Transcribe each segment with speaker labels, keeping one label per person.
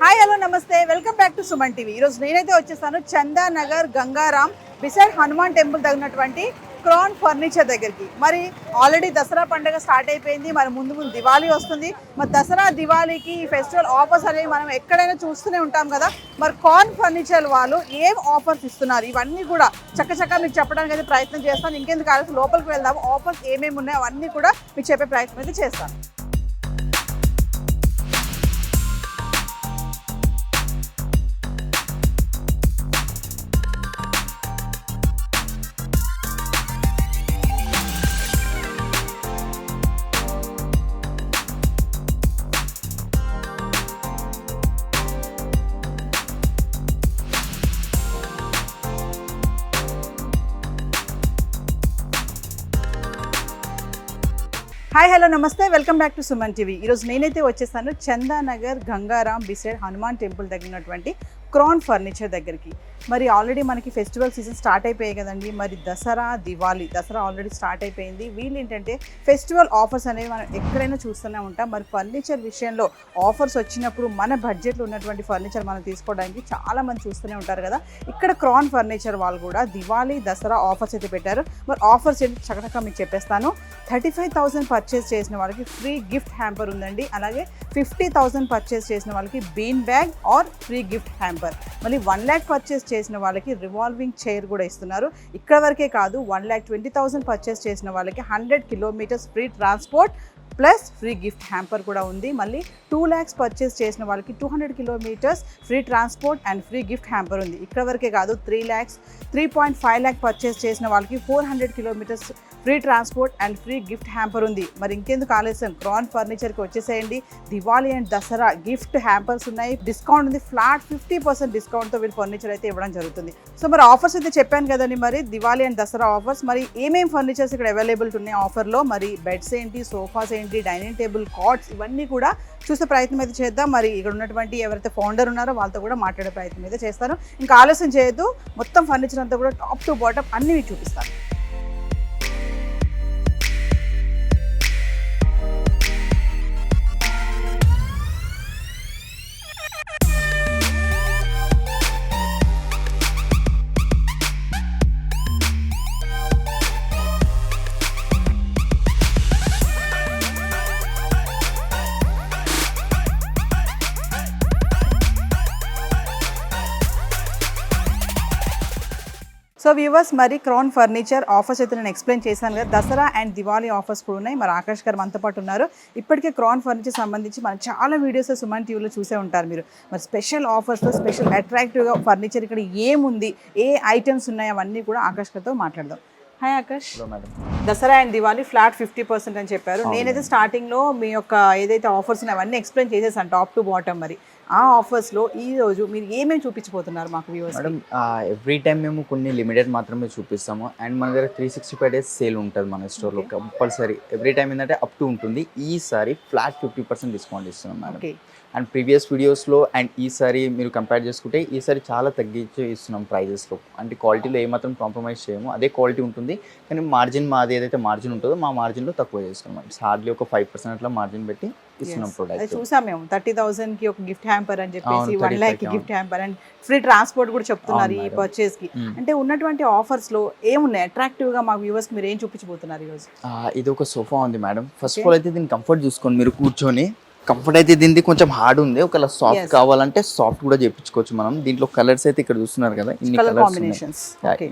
Speaker 1: Hi hello నమస్తే welcome back to Suman TV. ఈరోజు నేనైతే వచ్చేసాను చందానగర్ గంగారాం బిసైడ్ హనుమాన్ టెంపుల్ తగినటువంటి క్రాన్ ఫర్నిచర్ దగ్గరికి. మరి ఆల్రెడీ దసరా పండుగ స్టార్ట్ అయిపోయింది, మరి ముందు ముందు దివాళీ వస్తుంది. మరి దసరా దివాళీకి ఈ ఫెస్టివల్ ఆఫర్స్ అనేవి మనం ఎక్కడైనా చూస్తూనే ఉంటాం కదా. మరి క్రాన్ ఫర్నిచర్ వాళ్ళు ఏం ఆఫర్స్ ఇస్తున్నారు ఇవన్నీ కూడా చక్కచక్క మీకు చెప్పడానికి అయితే ప్రయత్నం చేస్తాను. ఇంకెందుకు ఆలోచన లోపలికి వెళ్దాము, ఆఫర్స్ ఏమేమి ఉన్నాయో అవన్నీ కూడా మీకు చెప్పే ప్రయత్నం అయితే చేస్తాను. హాయ్ హలో నమస్తే welcome back to Suman TV. ఈరోజు నేనైతే వచ్చేసాను చందానగర్ గంగారాం బిసైడ్ హనుమాన్ టెంపుల్ తగినటువంటి క్రాన్ ఫర్నిచర్ దగ్గరికి. మరి ఆల్రెడీ మనకి ఫెస్టివల్ సీజన్ స్టార్ట్ అయిపోయాయి కదండి. మరి దసరా దసరా ఆల్రెడీ స్టార్ట్ అయిపోయింది. వీళ్ళు ఏంటంటే ఫెస్టివల్ ఆఫర్స్ అనేవి మనం ఎక్కడైనా చూస్తూనే ఉంటాం. మరి ఫర్నిచర్ విషయంలో ఆఫర్స్ వచ్చినప్పుడు మన బడ్జెట్లో ఉన్నటువంటి ఫర్నిచర్ మనం తీసుకోవడానికి చాలామంది చూస్తూనే ఉంటారు కదా. ఇక్కడ క్రాన్ ఫర్నిచర్ వాళ్ళు కూడా దివాళీ దసరా ఆఫర్స్ అయితే పెట్టారు. మరి ఆఫర్స్ ఏంటి చక్కగా మీకు చెప్పేస్తాను. 35,000 పర్చేస్ చేసిన వాళ్ళకి ఫ్రీ గిఫ్ట్ హ్యాంపర్ ఉందండి. అలాగే 50,000 పర్చేస్ చేసిన వాళ్ళకి bean bag are free gift hamper. మళ్ళీ 1 lakh పర్చేస్ చేసిన వాళ్ళకి రివాల్వింగ్ చైర్ కూడా ఇస్తున్నారు. ఇక్కడ వరకే కాదు, 1,20,000 పర్చేస్ చేసిన వాళ్ళకి 100 kilometers free transport plus free gift hamper కూడా ఉంది. మళ్ళీ 2 lakhs పర్చేస్ చేసిన వాళ్ళకి 200 kilometers free transport and free gift hamper ఉంది. ఇక్కడ వరకే కాదు, 3.5 lakh పర్చేస్ చేసిన వాళ్ళకి 400 kilometers free transport and free gift hamper ఉంది. మరి ఇంకెందుకు ఆలస్యం, క్రాన్ ఫర్నిచర్కి వచ్చేసేయండి. Diwali and Dasara gift hampers ఉన్నాయి, డిస్కౌంట్ ఉంది. ఫ్లాట్ 50% డిస్కౌంట్తో వీళ్ళు ఫర్నిచర్ అయితే ఇవ్వడం జరుగుతుంది. సో మరి ఆఫర్స్ అయితే చెప్పాను కదండి. మరి దివాళీ అండ్ దసరా ఆఫర్స్, మరి ఏమేమి ఫర్నిచర్స్ ఇక్కడ అవైలబుల్ ఉన్నాయి ఆఫర్లో, మరి బెడ్స్ ఏంటి, సోఫాస్ ఏంటి, డైనింగ్ టేబుల్, కాట్స్, ఇవన్నీ కూడా చూసే ప్రయత్నం అయితే చేద్దాం. మరి ఇక్కడ ఉన్నటువంటి ఎవరైతే ఫౌండర్ ఉన్నారో వాళ్ళతో కూడా మాట్లాడే ప్రయత్నం అయితే చేస్తాను. ఇంకా ఆలస్యం చేయొద్దు, మొత్తం ఫర్నిచర్ అంతా కూడా టాప్ టు బాటమ్ అన్ని మీకు చూపిస్తాను. సో వ్యూవర్స్, మరి క్రాన్ ఫర్నిచర్ ఆఫర్స్ అయితే నేను ఎక్స్ప్లెయిన్ చేశాను కదా. దసరా అండ్ దివాళీ ఆఫర్స్ కూడా ఉన్నాయి. మరి ఆకాష్ గారు మనతో పాటు ఉన్నారు. ఇప్పటికే క్రాన్ ఫర్నిచర్ సంబంధించి మనం చాలా వీడియోస్ సుమన్ టీవీలో చూసే ఉంటారు మీరు. మరి స్పెషల్ ఆఫర్స్తో స్పెషల్ అట్రాక్టివ్గా ఫర్నిచర్ ఇక్కడ ఏముంది, ఏ ఐటమ్స్ ఉన్నాయి, అవన్నీ కూడా ఆకాష్ గారితో మాట్లాడదాం. Hi Akash. Dasara and Diwali flat 50% అని చెప్పారు. నేనైతే స్టార్టింగ్లో మీ యొక్క ఏదైతే ఆఫర్స్ ఉన్నాయో అవన్నీ ఎక్స్ప్లెయిన్ చేసేసాను టాప్ టు బాటమ్. మరి ఆ ఆఫర్స్లో ఈ రోజు మీరు ఏమేమి చూపించబోతున్నారు మాకు వ్యూవర్స్?
Speaker 2: మేడం, ఎవ్రీ టైం మేము కొన్ని లిమిటెడ్ మాత్రమే చూపిస్తాము. అండ్ మన దగ్గర 365 days సేల్ ఉంటుంది మన స్టోర్లో కంపల్సరీ. ఎవ్రీ టైం ఏంటంటే అప్ టు ఉంటుంది. ఈసారి ఫ్లాట్ 50% డిస్కౌంట్ ఇస్తున్నాం మేడం. అండ్ ప్రీవియస్ వీడియోస్లో అండ్ ఈసారి మీరు కంపేర్ చేసుకుంటే ఈసారి చాలా తగ్గించి ఇస్తున్నాం ప్రైజెస్లో. అంటే క్వాలిటీలో ఏమాత్రం కాంప్రమైజ్ చేయము, అదే క్వాలిటీ ఉంటుంది. కానీ మార్జిన్ మాది ఏదైతే మార్జిన్ ఉంటుందో మా మార్జిన్లో తక్కువ చేస్తున్నాం. హార్డ్లీ ఒక 5% అట్లా మార్జిన్ పెట్టి ఇస్తున్నాం ప్రోడక్ట్.
Speaker 1: చూసాం మేము 30,000కి ఒక గిఫ్ట్ హ్యాంపర్ అని చెప్పేసి 1 lakh gift hamper and free transport కూడా చెప్తున్నారు ఈ పర్చేస్ కి. అంటే ఉన్నటువంటి ఆఫర్స్ లో ఏమున్నాయి అట్రాక్టివ్ గా మా వ్యూవర్స్ మీరు ఏం చూపించబోతున్నారు ఈరోజు?
Speaker 2: ఇది ఒక సోఫా ఉంది మేడం. ఫస్ట్ ఆఫ్ ఆల్ అయితే దీని కంఫర్ట్ చూసుకోండి మీరు కూర్చొని. కంఫర్ట్ అయితే దీనికి కొంచెం హార్డ్ ఉంది, ఒకవేళ సాఫ్ట్ కావాలంటే సాఫ్ట్ కూడా చేయించుకోవచ్చు మనం. దీంట్లో కలర్స్ అయితే ఇక్కడ చూస్తున్నారు కదా, ఇన్ని కలర్స్.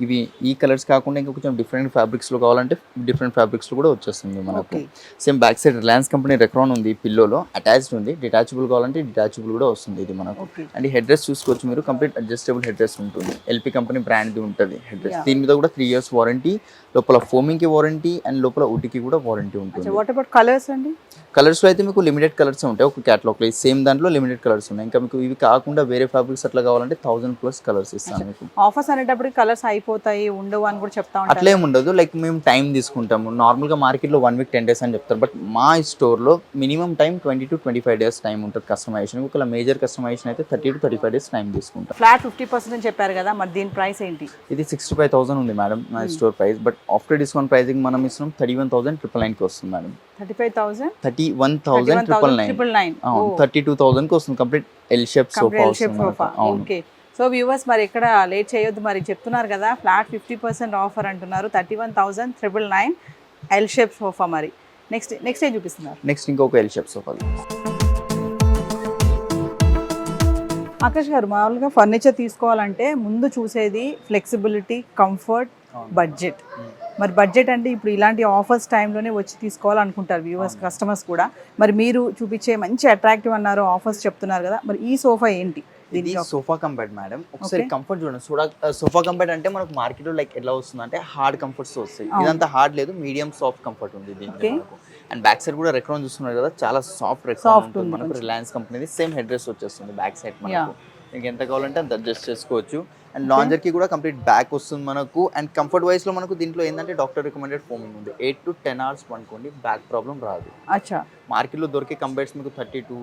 Speaker 2: ఇవి ఈ కలర్స్ కాకుండా ఇంకా కొంచెం డిఫరెంట్ ఫ్యాబ్రిక్స్ లో కావాలంటే డిఫరెంట్ ఫ్యాబ్రిక్స్ లో కూడా వచ్చేస్తుంది మనకు. Same back side Reliance company Recron ఉంది, పిల్లోలో అటాచ్డ్ ఉంది. డిటాచబుల్ కావాలంటే డిటాచబుల్ కూడా వస్తుంది ఇది మనకు. అండ్ హెడ్ రెస్ట్ చూసుకోవచ్చు మీరు, కంప్లీట్ అడ్జస్టబుల్ హెడ్ రెస్ట్ ఉంటుంది. ఎల్పీ కంపెనీ బ్రాండ్ ఉంటుంది హెడ్ రెస్ట్. దీని మీద కూడా 3 years వారంటీ, లోపల ఫోమింగ్ కి వారంటీ అండ్ లోపల వుడ్కి కూడా వారంటీ ఉంటుంది.
Speaker 1: వాట్ అబౌట్ కలర్స్ అండి?
Speaker 2: కలర్స్ లో అయితే మీకు లిమిటెడ్ కలర్స్ ఉంటాయి ఒక క్యాటలాగ్ లో. సేమ్ దాంట్లో లిమిటెడ్ కలర్స్ ఉన్నాయి. ఇంకా మీకు ఇవి కాకుండా వేరే ఫ్యాబ్రిక్స్ అట్లా కావాలంటే 1000+ కలర్స్ ఇస్తాను మీకు.
Speaker 1: ఆఫర్స్ అనేటప్పుడు కలర్స్ అయిపోతాయి ఉండవు అని కూడా చెప్తా ఉంటారు.
Speaker 2: అట్లా ఏమి ఉండదు, లైక్ మేము టైం తీసుకుంటాము. నార్మల్ గా మార్కెట్ లో 1 week 10 days అని చెప్తారు, బట్ మా స్టోర్ లో minimum time 20 to 25 days time ఉంటుంది కస్టమైజేషన్. ఒకవేళ మేజర్ కస్టమైజేషన్ అయితే 30 to 35 days టైం తీసుకుంటాం.
Speaker 1: ఫ్లాట్ 50% అని చెప్పారు కదా, మరి దీని ప్రైస్ ఏంటి?
Speaker 2: ఇది 65,000 ఉంది మేడం నా store price, but after discount pricing మనం ఇస్తున్నాం 31,999 కి వస్తుంది మేడం.
Speaker 1: 35,000
Speaker 2: 31,999
Speaker 1: 999
Speaker 2: 32,000 కి వస్తుంది complete L shape sofa
Speaker 1: L shape sofa. Okay. So viewers మరి ఇక్కడ లేట్ చేయొద్దు, మరి చెప్తున్నారు కదా ఫ్లాట్ 50% ఆఫర్ అంటున్నారు. 31,999 ఎల్ షేప్ సోఫా. మరి నెక్స్ట్ ఏం చూపిస్తున్నారు?
Speaker 2: నెక్స్ట్ ఇంకొక ఎల్ షేప్ సోఫా.
Speaker 1: ఆకాష్ గారు, మామూలుగా ఫర్నిచర్ తీసుకోవాలంటే ముందు చూసేది ఫ్లెక్సిబిలిటీ, కంఫర్ట్, బడ్జెట్. మరి బడ్జెట్ అంటే ఇప్పుడు ఇలాంటి ఆఫర్స్ టైంలోనే వచ్చి తీసుకోవాలనుకుంటారు వ్యూవర్స్, కస్టమర్స్ కూడా. మరి మీరు చూపించే మంచి అట్రాక్టివ్ అన్నారు, ఆఫర్స్ చెప్తున్నారు కదా, మరి ఈ సోఫా ఏంటి?
Speaker 2: ఇది సోఫా కంఫర్ట్ మేడం. ఒకసారి కంఫర్ట్ చూడండి. సోఫా కంఫర్ట్ అంటే మనకు మార్కెట్ లో లైక్ ఎలా వస్తుంది అంటే హార్డ్ కంఫర్ట్స్ వస్తాయి. ఇదంతా హార్డ్ లేదు, మీడియం సాఫ్ట్ కంఫర్ట్ ఉంది దీనికి. అండ్ బ్యాక్ సైడ్ కూడా రెక్రాన్ చూస్తున్నారు కదా, చాలా సాఫ్ట్ రెక్రాన్ ఉంటుంది మనకు. Reliance company same head rest వచ్చేస్తుంది బ్యాక్ సైడ్ మనకు. మీకు ఎంత కావాలంటే అంత అడ్జస్ట్ చేసుకోవచ్చు. అండ్ లాంజర్ కి కూడా కంప్లీట్ బ్యాక్ వస్తుంది మనకు. అండ్ కంఫర్ట్ వైస్ లో మనకు దీంట్లో ఏంటంటే డాక్టర్ రికమెండెడ్ ఫోమింగ్ ఉంది. 8 to 10 hours పనుకోండి, బ్యాక్ ప్రాబ్లం రాదు.
Speaker 1: అచ్చా.
Speaker 2: మార్కెట్ లో దొరికే కంబైట్స్ మీకు 32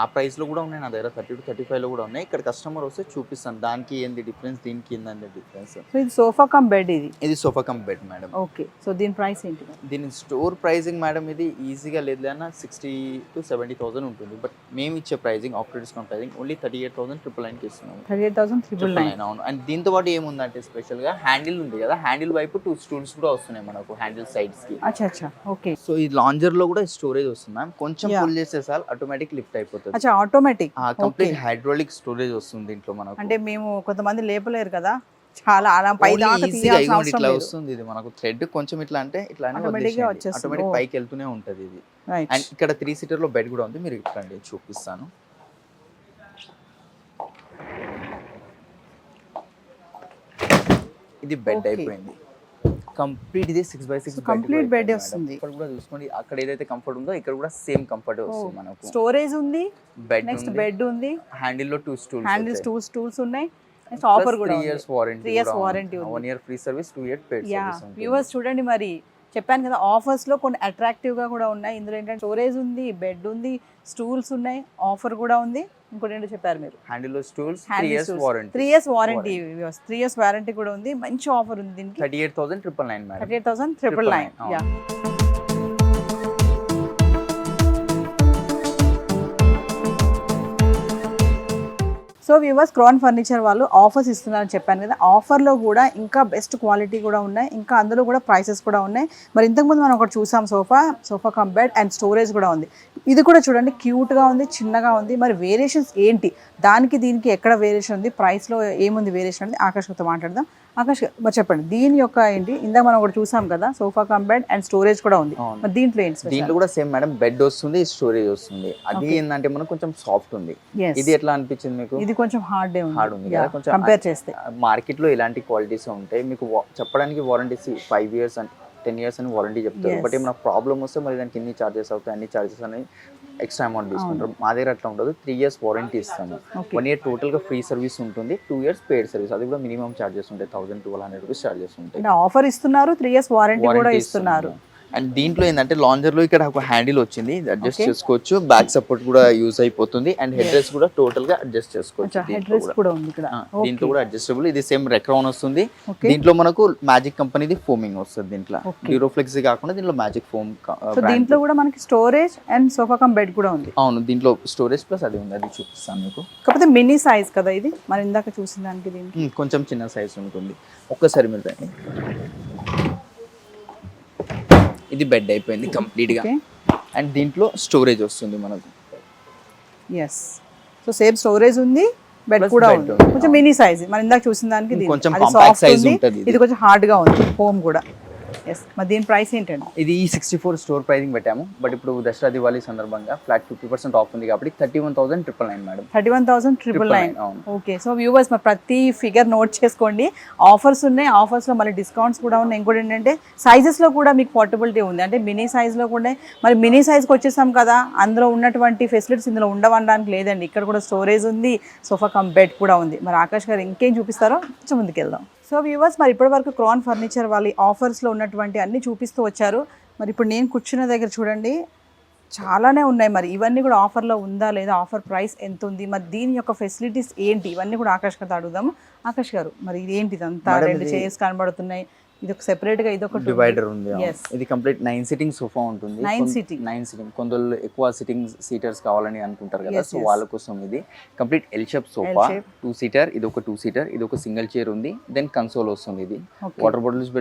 Speaker 2: ఆ ప్రైస్ లో కూడా ఉన్నాయి నా దగ్గర, 30 to 35 లో కూడా ఉన్నాయి. ఇక్కడ కస్టమర్ వస్తే చూపిస్తాను దానికి ఏంది డిఫరెన్స్, దీనికి ఏందంటే డిఫరెన్స్.
Speaker 1: సో ఇది సోఫా కమ్ బెడ్,
Speaker 2: ఇది sofa cum bed madam.
Speaker 1: Okay. So దీని ప్రైస్ ఏంటి?
Speaker 2: దీని స్టోర్ ప్రైజింగ్ మేడం ఇది ఈజీగా లేదు అన్న 60 to 70,000 ఉంటుంది. బట్ మేము ఇచ్చే pricing after discount pricing only 38,999 కి ఇస్తున్నాము.
Speaker 1: 38,999.
Speaker 2: అవును. అండ్ దీంతో పాటు ఏముందంటే స్పెషల్ గా హ్యాండిల్ ఉంది కదా, హ్యాండిల్ వైపు 2 స్టూల్స్ కూడా వస్తున్నాయి మనకు హ్యాండిల్ సైడ్స్ కి.
Speaker 1: అచ్చా. ఓకే. సో
Speaker 2: ఈ లాంజర్ లో కూడా స్టోరేజ్ వస్తుంది మ్యామ్. కొంచెం పుల్ చేస్తే సార్ ఆటోమేటిక్ లిఫ్ట్ అయిపోతుంది.
Speaker 1: అచ్చా, ఆటోమేటిక్.
Speaker 2: కంప్లీట్ హైడ్రాలిక్ స్టోరేజ్ వస్తుంది దీంట్లో మనకు.
Speaker 1: అంటే మేము కొంతమంది లేపలేరు కదా, చాలా అలా పై దాకా
Speaker 2: ఇట్లా వస్తుంది. ఇది మనకు థ్రెడ్ కొంచెం ఇట్లా అంటే ఇట్లా ఆటోమేటిక్ పైకి వెళ్తూనే ఉంటది ఇది. అండ్ ఇక్కడ 3 సీటర్ లో బెడ్ కూడా ఉంది. మీరు ఇట్లా చూపిస్తాను. ఇది బెడ్ అయిపోయింది కంప్లీట్. ఇది 6x6
Speaker 1: కంప్లీట్ బెడ్ వస్తుంది.
Speaker 2: ఇక్కడ కూడా చూసుకోండి, అక్కడ ఏదైతే కంఫర్ట్ ఉందో ఇక్కడ కూడా సేమ్ కంఫర్ట్ వస్తుంది మనకు.
Speaker 1: స్టోరేజ్ ఉంది,
Speaker 2: బెడ్
Speaker 1: నెక్స్ట్ బెడ్ ఉంది,
Speaker 2: హ్యాండిల్ లో 2 స్టూల్స్,
Speaker 1: హ్యాండిల్స్ 2 స్టూల్స్ ఉన్నాయి. నెక్స్ట్ ఆఫర్ కూడా
Speaker 2: 3 years వారంటీ,
Speaker 1: 3 years వారంటీ ఉంది,
Speaker 2: 1 year free service, 2 year paid service ఉంది.
Speaker 1: వ్యూవర్స్ చూడండి, మరి చెప్పాను కదా ఆఫర్స్ లో కొన్ని అట్రాక్టివ్ గా కూడా ఉన్నాయి. ఇందులో ఏంటంటే స్టోరేజ్ ఉంది, బెడ్ ఉంది, స్టూల్స్ ఉన్నాయి, ఆఫర్ కూడా ఉంది. ఇంకోటి ఏంటో చెప్పారు మీరు,
Speaker 2: హ్యాండిల్ లో stools, 3 years warranty,
Speaker 1: 3 years warranty. 3 years warranty కూడా ఉంది. మంచి ఆఫర్ ఉంది దీనికి.
Speaker 2: 38,999 madam.
Speaker 1: 38,999. Yeah. So viewers, Crown furniture వాళ్ళు ఆఫర్స్ ఇస్తున్నారని చెప్పాను కదా, ఆఫర్లో కూడా ఇంకా బెస్ట్ క్వాలిటీ కూడా ఉన్నాయి, ఇంకా అందులో కూడా ప్రైసెస్ కూడా ఉన్నాయి. మరి ఇంతకుముందు మనం ఒకటి చూసాం, sofa cum bed and storage కూడా ఉంది. ఇది కూడా చూడండి, క్యూట్గా ఉంది, చిన్నగా ఉంది. మరి వేరియేషన్స్ ఏంటి, దానికి దీనికి ఎక్కడ వేరియేషన్ ఉంది, ప్రైస్లో ఏముంది వేరియేషన్ ఉంది, ఆకాష్తో మాట్లాడదాం. ఆకాష్ మరి చెప్పండి, దీని యొక్క ఏంటి, ఇందాక మనం ఒకటి చూసాం కదా sofa cum bed and storage కూడా ఉంది. మరి దీంట్లో ఏంటి?
Speaker 2: దీంట్లో కూడా సేమ్ మేడం, బెడ్ వస్తుంది, స్టోరేజ్ వస్తుంది. అది ఏంటంటే మనకు కొంచెం సాఫ్ట్ ఉంది. ఇది ఎట్లా అనిపించింది మీకు?
Speaker 1: ఇది కొంచెం హార్డ్
Speaker 2: ఉంది కదా, కొంచెం
Speaker 1: కంపేర్ చేస్తే.
Speaker 2: మార్కెట్ లో ఇలాంటి క్వాలిటీస్ ఉంటాయి. మీకు చెప్పడానికి వారంటీస్ 5 years and 10 years అని వారంటీ చెప్తారు. బట్ ఏమైనా ప్రాబ్లమ్ వస్తే మరి దానికి ఎన్ని చార్జెస్ అవుతాయి, అన్ని చార్జెస్ అనేవి ఎక్స్ట్రా అమౌంట్ తీసుకుంటారు. మా దగ్గర అట్లా ఉండదు. 3 years వారంటీ ఇస్తాము. 1 year టోటల్ గా ఫ్రీ సర్వీస్ ఉంటుంది, 2 years పెయిడ్ సర్వీస్. అది కూడా మినిమం చార్జెస్ ఉంటాయి, 1,200 రూపీస్ చార్జెస్ ఉంటాయి.
Speaker 1: ఆఫర్ ఇస్తున్నారు, 3 years వారంటీ కూడా ఇస్తున్నారు.
Speaker 2: అండ్ దీంట్లో ఏంటంటే లాంజర్ లో ఇక్కడ ఒక హ్యాండిల్ వచ్చింది, అడ్జస్ట్ చేసుకోవచ్చు. బ్యాక్ సపోర్ట్ కూడా యూజ్ అయిపోతుంది. అండ్ హెడ్ రెస్ట్ కూడా టోటల్ గా అడ్జస్ట్ చేసుకోవచ్చు. దీంట్లో కూడా అడ్జస్టబుల్. ఇది సేమ్ రెక్రాన్ వస్తుంది. దీంట్లో మనకు మ్యాజిక్ కంపెనీది ఫోమింగ్ వస్తుంది. దీంట్లో డ్యూరోఫ్లెక్స్ కాకుండా దీంట్లో మ్యాజిక్ ఫోమ్.
Speaker 1: దీంట్లో కూడా మనకి storage and sofa cum bed కూడా ఉంది.
Speaker 2: అవును, దీంట్లో స్టోరేజ్ ప్లస్ అది ఉంది, అది చూపిస్తాను మీకు.
Speaker 1: కాకపోతే మినీ సైజ్ కదా ఇది, మరి ఇందాక చూసిన దానికి దీనికి
Speaker 2: కొంచెం చిన్న సైజ్ ఉంటుంది. ఒక్కసారి మీరు రండి. ఇది బెడ్ అయిపోయింది కంప్లీట్ గా. అండ్ దీంట్లో స్టోరేజ్ వస్తుంది మనకు.
Speaker 1: ఎస్, సో సేమ్ స్టోరేజ్ ఉంది, బెడ్ కూడా ఉంది. కొంచెం మినీ సైజ్, మనం ఇందాక చూసిన దానికి
Speaker 2: కొంచెం కాంపాక్ట్ సైజ్ ఉంటుంది.
Speaker 1: ఇది కొంచెం హార్డ్ గా ఉంది, హోమ్ కూడా. ఎస్, మరి దీని ప్రైస్ ఏంటండి?
Speaker 2: ఇది 64 స్టోర్ ప్రైసింగ్ పెట్టాము. బట్ ఇప్పుడు దసరా దివాళీ సందర్భంగా ఫ్లాట్ 50% ఆఫ్ ఉంది కాబట్టి 31,999 మేడం.
Speaker 1: 31,999. ఓకే. సో వ్యూవర్స్, మరి ప్రతి ఫిగర్ నోట్ చేసుకోండి. ఆఫర్స్ ఉన్నాయి, ఆఫర్స్ లో మళ్ళీ డిస్కౌంట్స్ కూడా ఉన్నాయి. ఇంకోటి ఏంటంటే సైజెస్ లో కూడా మీకు పోర్టబిలిటీ ఉంది. అంటే మినీ సైజ్ లో కూడా, మరి మినీ సైజ్కి వచ్చేసాం కదా, అందులో ఉన్నటువంటి ఫెసిలిటీస్ ఇందులో ఉండవడానికి లేదండి. ఇక్కడ కూడా స్టోరేజ్ ఉంది, సోఫా కమ్ బెడ్ కూడా ఉంది. మరి ఆకాష్ గారు ఇంకేం చూపిస్తారో కొంచెం ముందుకు వెళ్దాం. సో వ్యూవర్స్, మరి ఇప్పటివరకు క్రాన్ ఫర్నిచర్ వాళ్ళ ఆఫర్స్లో ఉన్నటువంటి అన్నీ చూపిస్తూ వచ్చారు. మరి ఇప్పుడు నేను కూర్చున్న దగ్గర చూడండి, చాలానే ఉన్నాయి. మరి ఇవన్నీ కూడా ఆఫర్లో ఉందా లేదా, ఆఫర్ ప్రైస్ ఎంత ఉంది, మరి దీని యొక్క ఫెసిలిటీస్ ఏంటి, ఇవన్నీ కూడా ఆకాష్ గారు అడుగుదాము. ఆకాష్ గారు, మరి ఇది ఏంటిది అంతా? 2 చైర్స్ కనబడుతున్నాయి, ఇది ఒక సెపరేట్ గా ఇది ఒక
Speaker 2: డివైడర్ ఉంది.
Speaker 1: Yes.
Speaker 2: ఇది కంప్లీట్ 9 సిట్టింగ్ సోఫా ఉంటుంది.
Speaker 1: 9 sitting.
Speaker 2: 9 సిట్టింగ్. కొందరు ఎక్కువ సిట్టింగ్ సీటర్స్ కావాలని అనుకుంటారు కదా,
Speaker 1: Yes,
Speaker 2: సో
Speaker 1: yes.
Speaker 2: వాళ్ళ కోసం ఇది complete L shape sofa,
Speaker 1: shape.
Speaker 2: 2 seater, ఇది ఒక 2 సీటర్, ఇది ఒక సింగిల్ చైర్ ఉంది, దెన్ కన్సోల్ వస్తుంది. ఇది
Speaker 1: Okay.
Speaker 2: వాటర్ బాటిల్స్